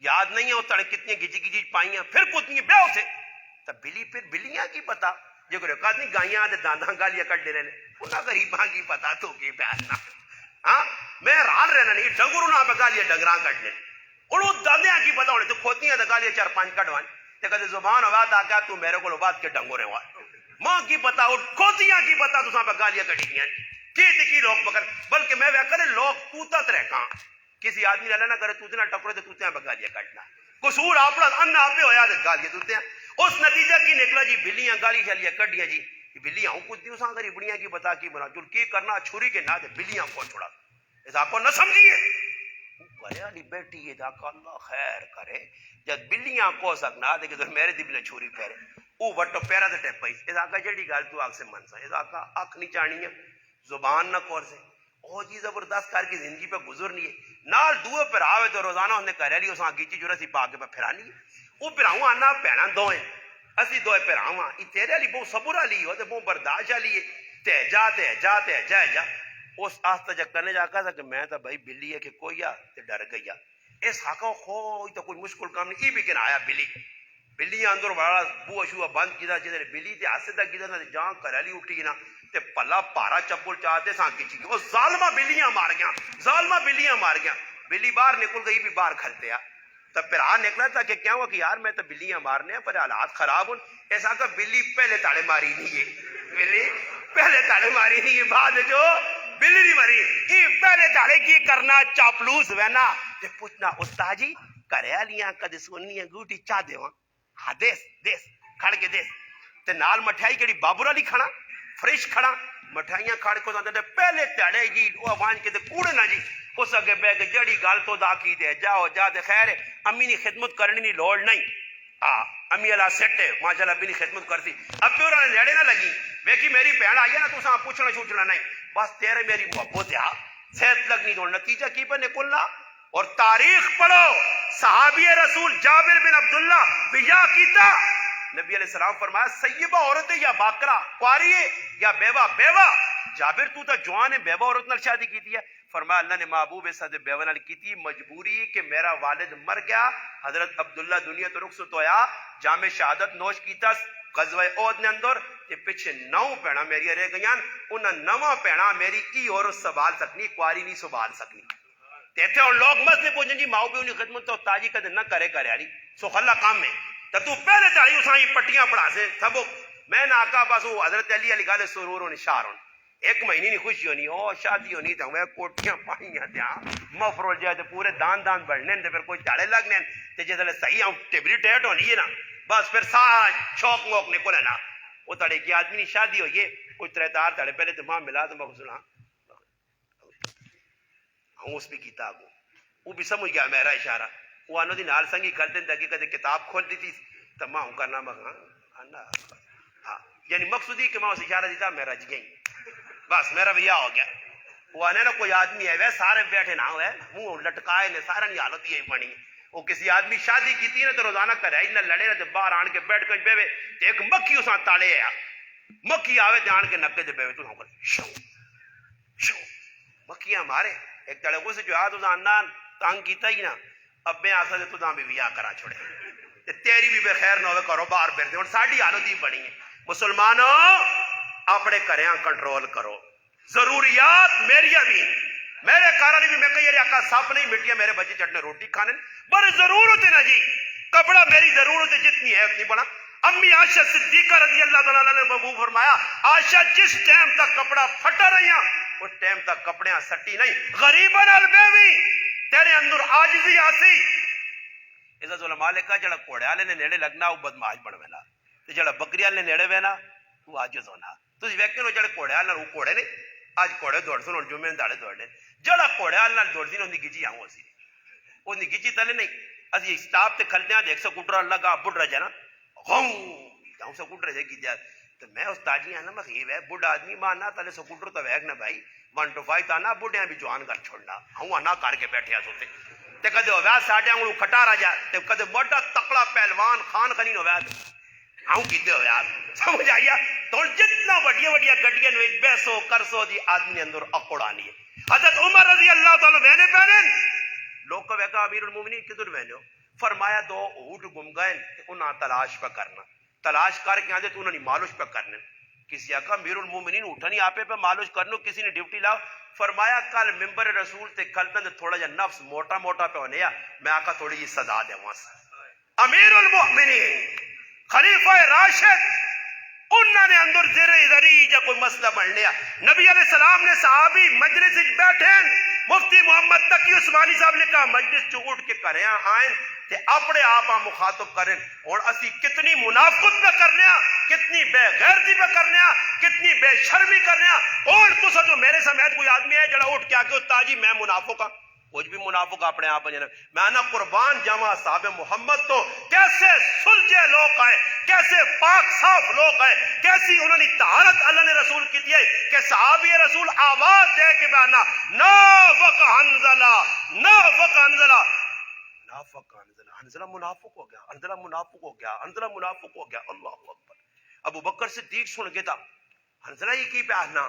Speaker 1: یاد نہیں ہے وہ تڑے کتنی گجی گجی پائیاں پھر کودنی بے ہوتے تو بلی پھر بلیاں کی پتا جو کہ آدمی گائیاں تے دانداں گالیاں کٹ دے رہے انہاں غریباں کی پتا تو کی پیارنا ہاں میں رال رہنا نہیں ڈنگروں نہ پہ گالیاں ڈنگراں کٹ دے اور وہ داندیاں کی پتا ہونے تو کھوتیاں تے گالیاں چار پانچ کٹوائیں تے کہتے زبان ہوا تا کیا تو میرے کو بات کے ڈنگورے ہوا ماں کی پتا اور کھوتیاں کی پتا تو ساں پہ گالیاں کٹی گیا کی لوگ پکڑ بلکہ میں کرے لوگ پوتت رہ کہاں کسی آدمی اللہ نہ کرے تو نہ ٹکرے تو تیاں پہ گالیاں کٹنا قصور اپنا ان آپ پہ ہویا تے گالیاں تو تیاں اس نتیجہ کی نکلا جی بلیاں گالی شالیاں کٹیاں جی بلیاں ہوں کچھ دیو ساں غریبڑیاں کی بتا کی بنا جو کی کرنا چھری کے نہ تے بلیاں کو چھوڑا اس آپ کو نہ سمجھیے کرے علی بیٹی ہے جاکا اللہ خیر کرے جب بلیاں کو سکنا دے کہ میرے دی بلے چھوری پہرے او وٹو پیرا تے ٹیپ پئی اس آقا جڑی گل تو آگ سے من سا اس آقا اکھ نہیں چانی ہے زبان نہ کور سے او جی زبردست کر کے زندگی پہ گزر نہیں ہے نال دوے پر آوے تو روزانہ ہم نے کرے لی اساں گیچی جو رسی پا کے پہ پھرانی ہے او پھراؤں آنا پہنا دوئیں اسی دوئے پھراؤں ای تیرے علی بہت صبر علی ہو تے بہت برداشت علی ہے تے جا اس آستہ جا کرنے جا کہا کہ میں تا بھائی بلی ہے کہ کوئی آ تے ڈر گئی اس حقا خوئی تو کوئی مشکل کام نہیں ای بھی کن آیا بلی اندر بڑا بو اشوہ بند کیتا جیسے بلی تے آسے دا کیتا نا جان کرالی اٹھی نا تے پلا پارا چپل چاہتے ساں کچی وہ ظالمہ بلیاں مار گیا بلی باہر نکل گئی بھی باہر کھلتے تب پھر نکلا تھا کہ کیا ہوا کہ یار میں تو بلیاں مارنے ہیں پر حالات خراب ہوں ایسا کہ بلی پہلے تاڑے ماری نہیں ہے بلی پہلے تاڑے ماری نہیں ہے بعد جو بلی نہیں ماری یہ پہلے تاڑے کی کرنا چاپلوس وینا تے پوچھنا استاد جی کرے لیاں کدے سونی انگوٹھی چاہ دے وہاں ہاں دیس کھڑ کے دیس تے نال مٹھائی کیڑی بابر علی کھڑا فریش کھڑا مٹھائیاں کھڑ کو دے پہلے تاڑے جی وہ وان کے تے کوڑے نہ جی اس اگے بے کے جڑی گل تو دا کی دے جاؤ جا دے خیر امی نے خدمت کرنی نہیں لوڑ نہیں امی اللہ سیٹ ہے ماشاءاللہ امی نے خدمت کرتی اب بھی انہوں نے لیڑے نہ لگی ویکھی میری بہن آئی ہے نا تو ساں پوچھنا چھوٹنا نہیں بس تیرے میری محبت ہے صحت لگنی تو نتیجہ کی پہ نکلنا اور تاریخ پڑھو صحابی رسول جابر بن عبداللہ بیا کیتا نبی علیہ السلام فرمایا سیبہ عورت یا باکرا کواری ہے یا بیوہ جابر تو تا جوان ہے بیوہ عورت نال شادی کی ہے فرمایا اللہ نے محبوب ساتھ بیوہ نال کی تھی مجبوری کہ میرا والد مر گیا حضرت عبداللہ دنیا تو رخصت ہویا جامع شہادت نوش کیتا غزوہ احد نے اندر کہ پیچھے 9 پیڑا میری رہ گئیاں انہاں 9 پیڑا میری ای اور سوال سکنی کواری نہیں سوال سکنی تیتھے اور لوگ مسئلے پوچھیں جی ماؤ پہ انہیں خدمت تو تاجی کدے نہ کرے آلی سو خلا کام میں تو پہلے تاڑی اساں یہ پٹیاں پڑھا سے سبق میں نہ آقا بس وہ حضرت علی علی گالے سرور ہونی شار ہونی 1 مہینے نہیں خوشی ہونی او شادی ہونی تو میں کوٹیاں پائیاں تیاں مفرول جائے تو پورے دان بڑھنے تو پھر کوئی تاڑے لگنے تو جیسے صحیح ہوں ٹیبری ٹیٹ ہونی ہے نا بس پھر سارا چوک موک نکلے نا وہ تاڑے کی آدمی نہیں شادی ہوئی ہے کوئی ترے تاڑے پہلے تو ماں ملا تو میں خسنا ہوں اس بھی کیتا گو وہ بھی سمجھ گیا میرا اشارہ وہ آنو دی نال سنگی کرتے ہیں کدے کتاب کھول دی تھی تو ماں ہوں کرنا مگا یعنی مقصودی کہ ماں اس اشارہ دیتا میں رج گئی بس میرا بھی ہو گیا وہ آنے نا کوئی آدمی ہے سارے بیٹھے نہ ہوئے منہ لٹکائے نے سارا نہیں حالت یہی بنی وہ کسی آدمی شادی کی تھی نا تو روزانہ کرے نہ لڑے نا تو باہر آن کے بیٹھ کر بیوے تو ایک مکھی اساں تاڑے ہے مکھی آوے تو آن کے نکے دے بیوے تو نہ کر شو مکھیاں مارے ایک تڑے کو سے جو آدھ اساں اندان تانگ کیتا ہی نا اب میں آسا دے تو داں بھی بیاہ کرا چھوڑے تیری بھی بخیر نہ ہوئے کرو باہر بیٹھتے اور ساڑھی حالت ہی بنی ہے مسلمانوں اپنے کریاں کنٹرول کرو ضروریات میری بھی میرے کارن بھی میں کہی آقا سب نہیں مٹیا میرے بچے چٹنے روٹی کھانے بڑے ضرورت ہے نا جی کپڑا میری ضرورت جتنی ہے اتنی بنا. امی عائشہ صدیقہ رضی اللہ تعالیٰ عنہ نے بابو فرمایا عائشہ جس ٹائم تک کپڑا پھٹا رہی ہیں اس ٹائم تک کپڑیاں سٹی نہیں. غریبن البیوی تیرے اندر عاجزی آسی. عزت علماء نے کہا جڑا کوڑے والے نے نیڑے لگنا وہ بدماش بنوینا تے جڑا بکری والے نیڑے وینا وہ عاجز ہونا. تسی ویکھے نو جڑے کوڑے والے وہ کوڑے نے اج کوڑے دوڑ سن ہن جمعے داڑے دوڑنے جڑا کوڑے والے دوڑ دی اون دی گجی آؤں اسی اون دی گجی تلے نہیں اسی سٹاپ تے کھلنے آ دیکھ سکوٹر لگا بڈھ رہ جانا غم جاؤں سکوٹر جے کی جا تو میں استاد جی انا مخیب ہے بڈھ آدمی ماننا تلے سکوٹر تو ویگ نہ بھائی 1 to 5 تانا بڈھیاں بھی جوان کر چھوڑنا ہوں انا کر کے بیٹھیا سوتے تے کدے ہویا ساڈے انگلو کھٹا راجا تے کدے بڑا تکڑا پہلوان خان خنین ہویا ہوں کیتے ہویا سمجھ آیا. تو جتنا وڈیاں وڈیاں گڈیاں نو بیسو کرسو دی آدمی اندر اکڑ آنی ہے. حضرت عمر رضی اللہ تعالی وینے پہنن لوگ کو ویکا امیر المومنین کدھر وینو فرمایا 2 اونٹ گم گئے انہاں تلاش پہ کرنا تلاش کر کے آدھے تو انہوں نے مالش پہ کرنے. کسی آقا امیر المومنین اٹھا نہیں آپے پہ مالش کرنو کسی نے ڈیوٹی لاؤ. فرمایا کل ممبر رسول تے کل پہ تھوڑا جا نفس موٹا موٹا پہ ہونے یا میں آقا تھوڑی جی سزا دے وہاں سے. امیر المومنین خلیفہ راشد انہوں نے اندر زری جا کوئی مسئلہ بن لیا. نبی علیہ السلام نے صحابی مجلس بیٹھے مفتی محمد تقی عثمانی صاحب نے کہا مجلس چ اٹھ کے کریں آئیں تے اپنے آپ مخاطب کریں اور اسی کتنی منافقت پہ کرنے کتنی بے غیرتی پہ کرنے کتنی بے شرمی کرنے. اور تو جو میرے سمیت کوئی آدمی ہے جڑا اٹھ کے آ کے استاد جی میں منافق ہاں کچھ بھی منافق اپنے آپ میں نہ قربان جاواں صاحب محمد تو کیسے سلجھے لوگ آئے کیسے پاک صاف لوگ آئے کیسی انہوں نے طہارت اللہ نے رسول کی دی ہے کہ صحابی رسول آواز دے کے بیانا نافق حنزلہ نافق حنزلہ نافق حنزلہ حنزلہ منافق ہو گیا حنزلہ منافق ہو گیا حنزلہ منافق ہو گیا. اللہ اکبر. ابو بکر صدیق سن کے تھا حنزلہ ہی کی پہنا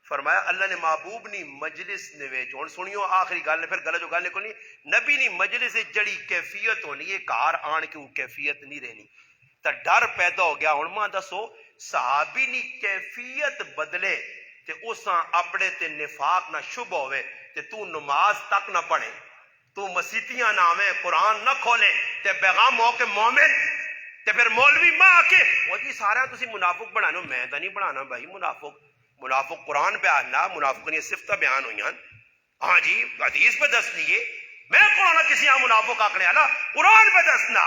Speaker 1: فرمایا اللہ نے محبوب نی مجلس نے ویچ ہن سنیو آخری گل نے پھر گل جو گل نکلنی نبی نی مجلس جڑی کیفیت ہونی ہے کار آن کے وہ کیفیت نہیں رہنی تا ڈر پیدا ہو گیا. ہن ماں دسو صحابی نی کیفیت بدلے تے اساں اپنے تے نفاق نہ شبہ ہوئے تے تو نماز تک نہ پڑھے تو مسیتیاں نہ آویں قرآن نہ کھولے تے پیغام ہو کے مومن تے پھر مولوی ماں کے وہ جی سارا تسی منافق بنانا میں تو نہیں بنانا بھائی منافق قرآن پہ آنا منافق نے صفتہ بیان ہوئی ہاں جی حدیث پہ دس لیے میں قرآن کسی یہاں منافق آکڑے آنا قرآن پہ دسنا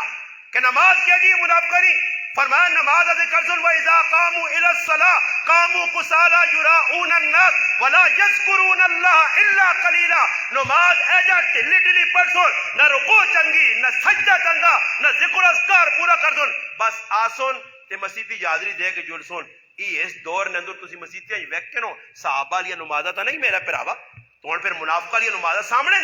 Speaker 1: کہ نماز کیا جی منافق کری فرمایا نماز از کلسن و اذا قاموا الى الصلاة قاموا قسالا یراؤون الناس ولا یذکرون اللہ الا قلیلا. نماز ایجا ٹلی ٹلی پڑھ سن نہ رکوع چنگی نہ سجدہ چنگا نہ ذکر اذکار پورا کر دن بس آسن تے مسیحی حاضری دے کے جل سن. اس دور نے اندر تسی مسیحیاں ویکھے نو صحابہ لیا نمازہ تا نہیں میرا پراوا تو پھر منافقہ لیا نمازہ سامنے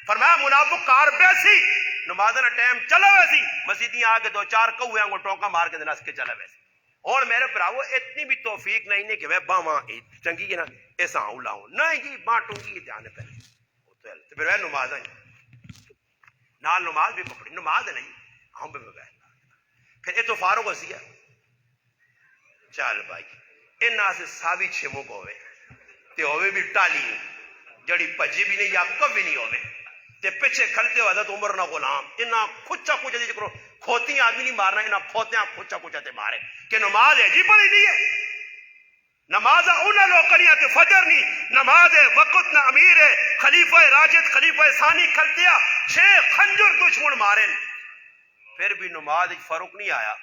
Speaker 1: فرمایا منافق کار بیسی نمازہ نہ ٹائم چلا ویسی مسیحیاں آگے 2-4 کوئے آنگو ٹوکا مار کے دنس کے چلا ویسی. اور میرے پراو اتنی بھی توفیق نہیں کہ وہ باواں چنگی ہے نا ایسا ہوں لاؤں نہیں جی باں ٹونگی دھیانے پہلے تو پھر وہ نمازہ نال نماز بھی پکڑی نماز نہیں ہم بھی بغیر پھر یہ تو فارغ ہو سی ہے چل بھائی انہاں سے ساوی چھمک ہوئے تے ہوئے بھی ٹالی جڑی پجی بھی نہیں یا کب بھی نہیں ہوئے تے پیچھے کھلتے ہو حضرت عمر نہ غلام انہاں کھچا کچا دی کرو کھوتی آدمی نہیں مارنا انہاں کھوتیاں کھچا کچا تے مارے کہ نماز ہے جی پڑھی دی ہے نماز انہاں لوگ کریاں تے فجر نہیں نماز وقت نہ امیر ہے خلیفہ راشد خلیفہ ثانی کھلتیا 6 خنجر دشمن مارے پھر بھی نماز فرق نہیں آیا.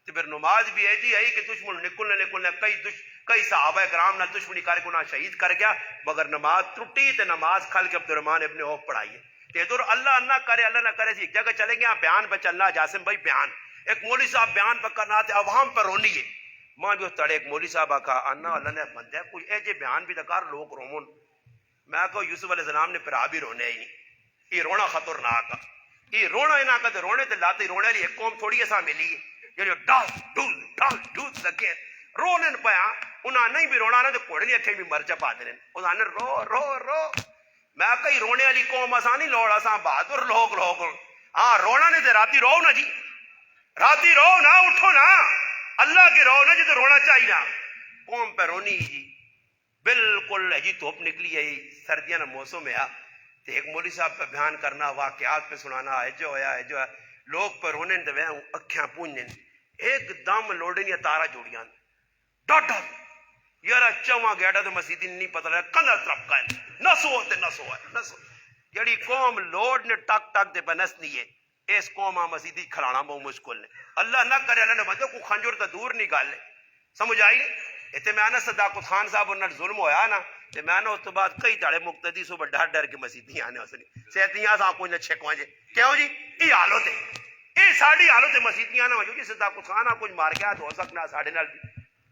Speaker 1: تو پھر نماز بھی ایسی ہے کہ دشمن نکلنے کئی صحابہ کرام نہ دشمنی کر کے انہاں شہید کر گیا مگر نماز ٹوٹی تے نماز کھل کے عبدالرحمن ابن عوف پڑھائی تے ادھر اللہ نہ کرے ایک جگہ چلے گیا بیان پہ چلنا جاسم بھائی بیان ایک مولوی صاحب بیان پہ کرنا تے عوام پر رونی ہے ماں جو تڑے ایک مولوی صاحب آکھا انا اللہ نے بندہ کوئی ایجے بیان بھی دکار لوگ رومن میں کہو یوسف علیہ السلام نے پھر بھی رونے ہی نہیں یہ رونا خطرناک یہ رونا ہی نہ کہتے رونے تے لاتے رونے لی ایک قوم تھوڑی ایسا ملی ہے جو ڈال ڈول لگے رونے پیا انہاں نہیں بھی رونا نہ تے کوڑے نہیں اکھے بھی مرچ پا دے انہاں نے رو میں کئی رونے والی قوم اساں نہیں لوڑ اساں بہادر لوگ ہاں رونا نہیں تے راتی رو نا جی راتی رو نا اٹھو نا اللہ کے رو نا جی تو رونا چاہیے نا قوم پہ رونی جی بالکل جی دھوپ نکلی ہے سردیاں نہ موسم ہے تے ایک مولوی صاحب پہ بیان کرنا واقعات پہ سنانا ہے جو ہے لوگ پر رونے دے اکھیاں پونجنے ایک دم لوڑنیاں تارا جوڑیاں ڈاڈا یارا چواں گیڑا تو مسیدی نہیں پتہ لگا کندھا طرف کا ہے نسو ہوتے نسو ہے نسو جڑی قوم لوڈ نے ٹک ٹک دے بنسنی ہے اس قوم آ مسیدی کھلانا بہت مشکل ہے اللہ نہ کرے اللہ نے بندے کو خنجر تو دور نہیں گالے سمجھ آئی اتنے میں آنا صداقت خان صاحب انہوں نے ظلم ہویا نا تے میں آنا اس تو بعد کئی تاڑے مقتدی صبح ڈر ڈر کے مسیدی آنے اسنی سیتیاں سا کوئی نہ چھکوائیں جے کیوں جی یہ حالت ہے یہ ساڑی حالت ہے مسیدیاں نہ ہو جی صداقت خان کچھ مار گیا تو ہو سکنا ساڑے نال بھی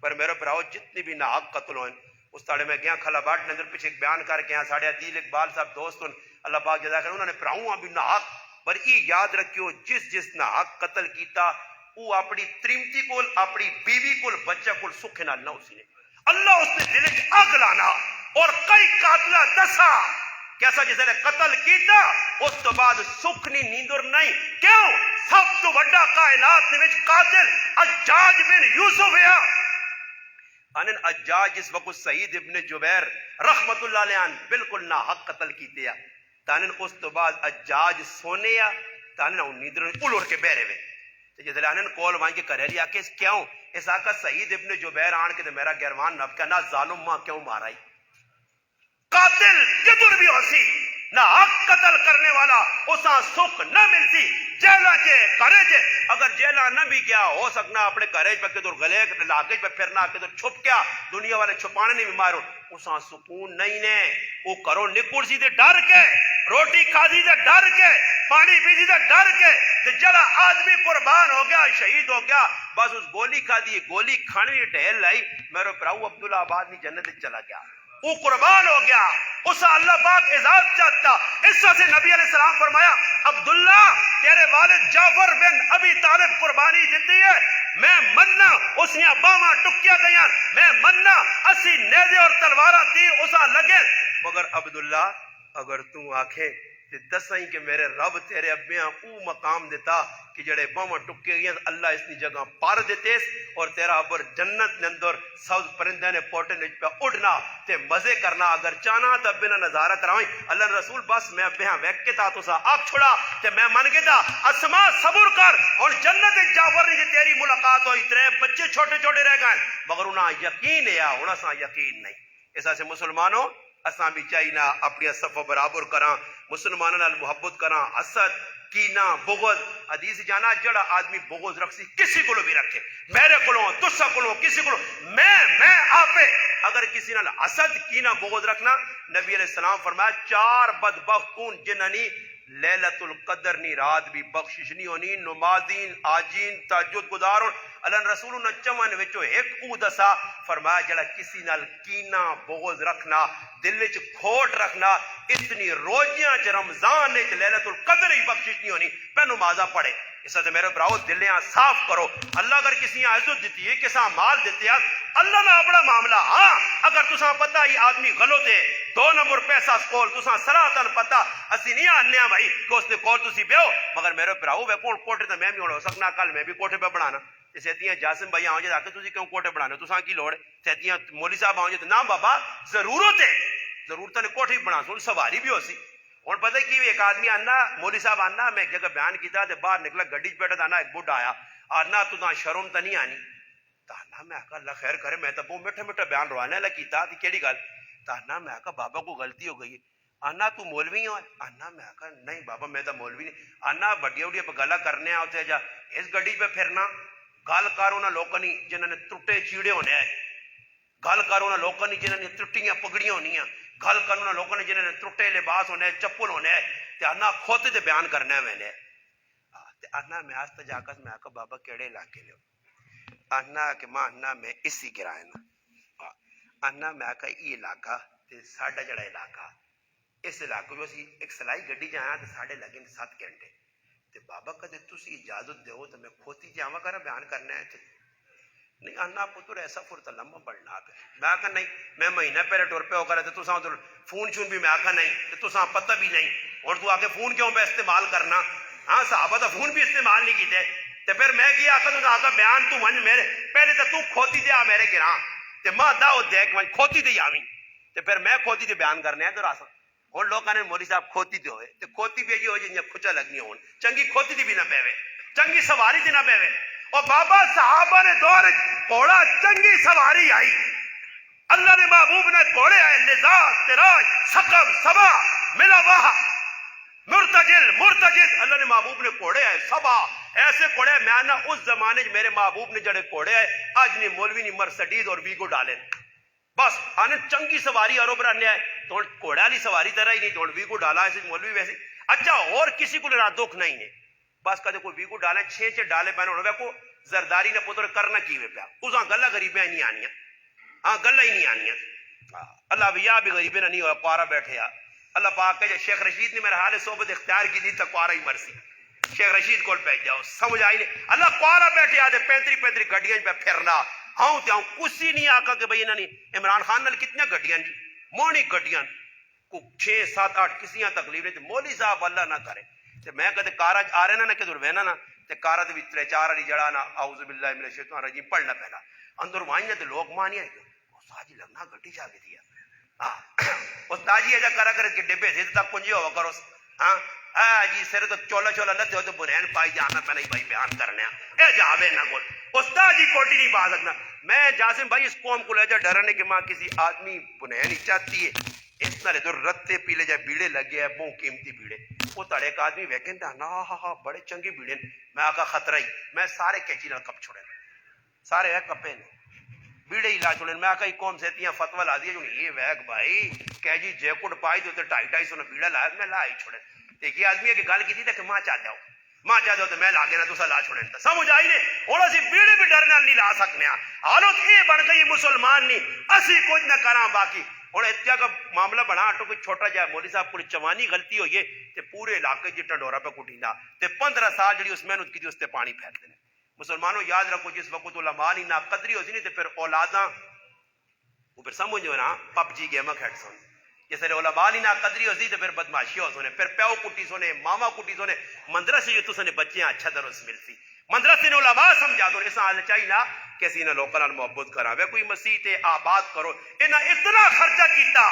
Speaker 1: پر میرے براؤ جتنی بھی ناحق قتل ہوئے اس تاڑے میں گیا کھلا باٹ نظر پیچھے ایک بیان کر کے ساڑے عدیل اقبال صاحب دوست اللہ پاک جزا کر انہوں نے پراؤں بھی ناحق پر یہ یاد رکھیو جس ناحق قتل کیتا وہ اپنی تریمتی کول اپنی بیوی کول بچہ کول سکھ نال نہ اسی نے اللہ اس نے دل وچ اگ لانا اور کئی قاتلہ دسا کیسا جس نے قتل کیتا اس تو بعد سکھ نہیں نیندر نہیں کیوں سب تو بڑا کائنات دے وچ قاتل حجاج بن یوسف ہے انن حجاج جس وقت سعید ابن جبیر رحمت اللہ علیہ بالکل ناحق قتل کیتے ہیں تانن اس تو بعد حجاج سونے یا تانن نیندر اڑ کے بیرے وے جس انن کول وائیں کے کرے لیا کہ کیوں اس آقا سعید ابن جبیر آن کے میرا گیروان نب کا نہ ظالم ماں کیوں مارائی قاتل جدر بھی ہو سی نہ حق قتل کرنے والا اسا سکھ نہ ملتی جیلہ جے کرے جے اگر جیلہ نہ بھی گیا ہو سکنا اپنے کرے پہ کدھر گلے لاکے پہ پھرنا کدھر چھپ گیا دنیا والے چھپانے نہیں بھی مارو اسا سکون نہیں نے وہ کرو نکڑ سی دے ڈر کے روٹی کھادی دے ڈر کے پانی پیدی دے ڈر کے جڑا آدمی قربان ہو گیا شہید ہو گیا بس اس گولی کھا دی گولی کھانے ڈھیل لائی میرے پراؤ عبداللہ آباد میں جنت چلا گیا وہ قربان ہو گیا اسا اللہ پاک اعزاز چاہتا اس وجہ سے نبی علیہ السلام فرمایا عبداللہ تیرے والد جعفر بن ابی طالب قربانی دیتی ہے میں مننا اس نے باواں ٹکیا گیا میں مننا اسی نیزے اور تلوارہ تیر اسا لگے مگر عبداللہ اگر تو آنکھیں دسائیں کہ میرے رب تیرے ابیاں او مقام دیتا کہ جڑے باواں ٹکے گئے اللہ اس کی جگہ پار دیتے اور تیرا ابر جنت نے اندر سوز پرندے نے پوٹے نے پہ اڑنا تے مزے کرنا اگر چانا تو ابینا نظارہ کراؤں اللہ رسول بس میں ابیاں ویک کے تا تو سا آگ چھوڑا تے میں من گیا تھا اسما صبر کر اور جنت جعفر نے تیری ملاقات ہوئی تیرے بچے چھوٹے چھوٹے رہ گئے مگر انہاں یقین ہے انہاں سا یقین نہیں ایسا سے مسلمانوں اساں بھی چاہینا اپنی صف برابر کراں مسلمانوں نال محبت کراں حسد کینا بغض حدیث جانا جڑا آدمی بغض رکھ سی کسی کو بھی رکھے میرے کو تسا کو کسی کو میں آپے اگر کسی نال حسد کینا بغض رکھنا نبی علیہ السلام فرمایا 4 بدبخت کون جنانی لیلت القدر نی رات بھی بخشش نہیں ہونی نمازین آجین تہجد گزارون اللہ رسول نے چمن وچو ایک او دسا فرمایا جڑا کسی نال کینا بغض رکھنا دل وچ کھوٹ رکھنا اتنی روزیاں چ رمضان وچ لیلت القدر ہی بخشش نہیں ہونی پہ نمازاں پڑھے اس سے میرے براؤ دلیاں صاف کرو اللہ اگر کسی عزت دیتی ہے کسا مال دیتے ہیں اللہ نہ اپنا معاملہ ہاں اگر تسا پتہ ہی آدمی غلط ہے 2 نمبر پیسہ کول تسا صراحتاً پتہ اسی نہیں آنے بھائی کہ اس نے کول تسی بیو مگر میرے براؤ وے کون کوٹے تے میں بھی ہو سکنا کل میں بھی کوٹے پہ بنانا سیتیاں جاسم بھائی آؤں جے آ کے تسی کیوں کوٹے بنانے تسا کی لوڑ سیتیاں مولوی صاحب آؤں جے نا بابا ضرورت ہے ضرورت نے کوٹے بنا سن سواری بھی ہو سی اور پتہ کی ایک آدمی آنا مولوی صاحب آنا میں ایک جگہ بیان کیتا تے باہر نکلا گڈی چ بیٹھا آنا ایک بڈھا آیا آنا تو نہ شرم تے نہیں آنی تانا میں آکا اللہ خیر کرے میں تو بہت میٹھا میٹھا بیان روانے لگا کیتا تے کیڑی گل تانا میں آکا بابا کو غلطی ہو گئی ہے آنا تو مولوی ہو آنا میں آکا نہیں بابا میں تو مولوی نہیں آنا بڑیا وڈیا پہ گلا کرنے آتے جا اس گڈی پہ پھرنا گل کر انہاں لوکاں نی جنہاں نے ٹوٹے چیڑے ہونے آئے گل کر انہاں لوکاں نی جنہاں نے ٹٹیاں پگڑیاں ہونیاں گل کر انہاں لوکاں نے جنہاں نے ٹوٹے لباس ہونے چپل ہونے تے آنا کھوتے تے بیان کرنا ہے میں نے تے آنا میں آج تک جا کر میں آکا بابا کیڑے علاقے لے آنا کہ ماں آنا میں اسی گرائے نا آنا میں آکا یہ علاقہ تے ساڈا جڑا علاقہ اس علاقے جو اسی ایک سلائی گڈی جایا تے ساڈے لگے 7 گھنٹے تے بابا کدے تسی اجازت دیو تے میں کھوتی جاواں کرا بیان کرنا ہے نہیں آنا پتر ایسا فرتا لمبا پڑنا پہ میں آکا نہیں میں مہینہ پہلے ٹور پہ ہو کر تو ساں فون شون بھی میں آکا نہیں تو ساں پتہ بھی نہیں اور تو آکے فون کیوں پہ استعمال کرنا ہاں صحابہ تو فون بھی استعمال نہیں کیتے تے پھر میں کیا آکا تو آکا بیان تو ونج میرے پہلے تو کھوتی دے آ میرے گراں تے ماں داؤ دے کہ ونج کھوتی دے آویں تے پھر میں کھوتی دے بیان کرنے ہیں تو راسا ہوں لوگ آنے مولوی صاحب کھوتی تو ہوئے تو کھوتی بھی ہو جی کھچا لگنی ہون چنگی کھوتی دی بھی نہ بیوے چنگی سواری دی نہ بیوے اور بابا صحابہ نے دور گھوڑا چنگی سواری آئی اللہ نے محبوب نے گھوڑے آئے لذات تراج سقم سبا ملا واہ مرتجل مرتجل اللہ نے محبوب نے گھوڑے آئے سبا ایسے گھوڑے میں نا اس زمانے میرے محبوب نے جڑے گھوڑے آئے آج نہیں مولوی نہیں مرسڈیز اور ویگو ڈالیں بس آنے چنگی سواری عرب رہنے آئے تو گھوڑے والی سواری طرح ہی نہیں تو ویگو ڈالا ایسے مولوی ویسے اچھا اور کسی کو لینا دکھ نہیں ہے بس کہتے کوئی ویگو ڈالے چھے ڈالے پہنے ہونے کو زرداری نے پتر کرنا کیوے پیا اس ہاں گلہ غریبیں نہیں آنیاں ہاں گلہ ہی نہیں آنیاں اللہ بیا بھی غریبیں نہیں ہوا پارا بیٹھے آ اللہ پاک کہ شیخ رشید نے میرے حال صحبت اختیار کی دی تک پارا ہی مرسی شیخ رشید کو پہنچ جاؤ سمجھ آئی نہیں اللہ پارا بیٹھے آتے 35 گڈیاں پہ پھرنا ہاں تے ہوں کسی نہیں آکا کہ بھئی انہوں نے عمران خان نال کتنے گڈیاں جی مونی گڈیاں کو 6 7 8 کسیاں تکلیف نہیں مولی صاحب اللہ نہ کرے تے میں کہتے کارج آ رہے نا کہ دور وینا نا تے کارج بھی 3-4 علی جڑا نا اعوذ باللہ من الشیطان الرجیم پڑھنا پہلا اندر وائیں تے لوگ مانی آئے استاد جی لگنا گڈی جا کے دیا استاد جی ایجا کرا کرے کہ ڈبے سے تک کنجی ہوا کرو ہاں جی سر تو چولا لتے ہو تو بنین پائی جانا پہ نہیں بھائی بیان کرنے اے جاوے نہ گول استاد جی کوٹی نہیں پا سکنا میں جاسم بھائی اس قوم کو لے جا ڈرنے کہ ماں کسی آدمی بنین ہی چاہتی ہے اس نہ لے تو رتے پیلے جا بیڑے لگے ہیں بہت قیمتی بیڑے وہ تڑے ایک آدمی ویکن دا نا ہاں بڑے چنگی بیڑے میں آقا خطرہ ہی میں سارے کیچی نال کپ چھوڑے سارے ہے کپے نے بیڑے ہی لا چھوڑے میں آقا ہی قوم سے تیاں فتوہ لا دیا جو یہ ویک بھائی کہ جی جیکوٹ پائی تو 250 بیڑا لایا میں لا ہی چھوڑے یہ آدمی ہے کہ گل کی تھی کہ ماں چاہتا ہوں ماں چاہتا ہوں تو میں لا گیا تو لا چھوڑے سمجھ آئی نے اور اسی بیڑے بھی ڈرنے نہیں لا سکنے حالت یہ بن گئی مسلمان نہیں اسی کچھ نہ کراں باقی اور اتیا کا معاملہ بڑھا ہٹو کوئی چھوٹا جائے مولوی صاحب کو چوانی غلطی ہوئی ہے تے پورے علاقے جٹا ڈورا پہ کٹینا تے 15 سال جڑی اس محنت کی تھی اس تے پانی پھیر دینے مسلمانوں یاد رکھو جس وقت علماء نہیں نا قدری ہوتی نہیں تے پھر اولاداں وہ پھر سمجھو نا پب جی گیمہ کھیٹ سن جیسے علماء نہیں نا قدری ہوتی تے پھر بدماشی ہو سنے پھر پیو کٹی سنے ماما کٹی سنے مندرسے جو تو سنے بچے اچھا درس ملتی مندرسے نے علماء سمجھا دو اس آنے چاہیے نا کسی نے لوکل محبت کرا وے کوئی مسیح آباد کرو انہاں اتنا خرچہ کیتا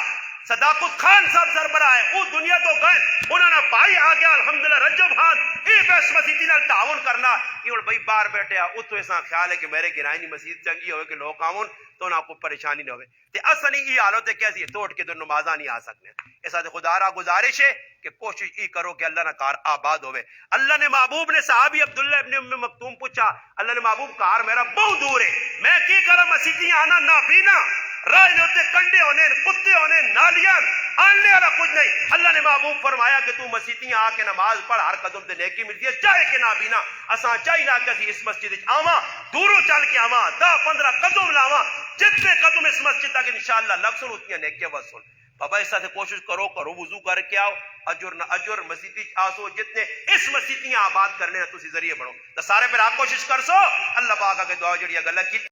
Speaker 1: صداقت خان صاحب سربراہ ہے وہ دنیا تو گئے انہوں نے پائی آ گیا الحمدللہ رجب خان یہ بیس مسیحی نال تعاون کرنا یہ بھائی باہر بیٹھے وہ تو ایسا خیال ہے کہ میرے گرائیں نہیں مسجد چنگی ہوئے کہ لوگ آون تو نہ کو پریشانی نہ ہوئے تے اصل یہ حالت ہے کیسی توڑ کے تو نمازاں نہیں آ سکنے ایسا خدا را گزارش ہے کہ کوشش یہ کرو کہ اللہ نہ کار آباد ہوئے اللہ نے محبوب نے صحابی عبداللہ ابن ام مکتوم پوچھا اللہ نے محبوب کار میرا بہت دور ہے میں کی کرا مسیحی آنا نہ پینا راہ ہوتے کنڈے ہونے کتے ہونے نالیاں آنے والا کچھ نہیں اللہ نے محبوب فرمایا کہ تو مسیحی آ کے نماز پڑھ ہر قدم تے نیکی ملتی ہے چاہے کہ نہ بینا اساں چاہیے نہ کہ اس مسجد آواں دوروں چل کے آواں 10-15 قدم لاواں جتنے قدم اس مسجد تک انشاءاللہ لگ سن اتنی نیکیاں وصول بابا اس سے کوشش کرو وضو کر کے آؤ اجر نہ اجر مسیحی آسو جتنے اس مسیحیاں آباد کرنے تسی ذریعے بڑھو تو سارے پھر آپ کوشش کر سو اللہ پاک کے دعا جڑی گل کی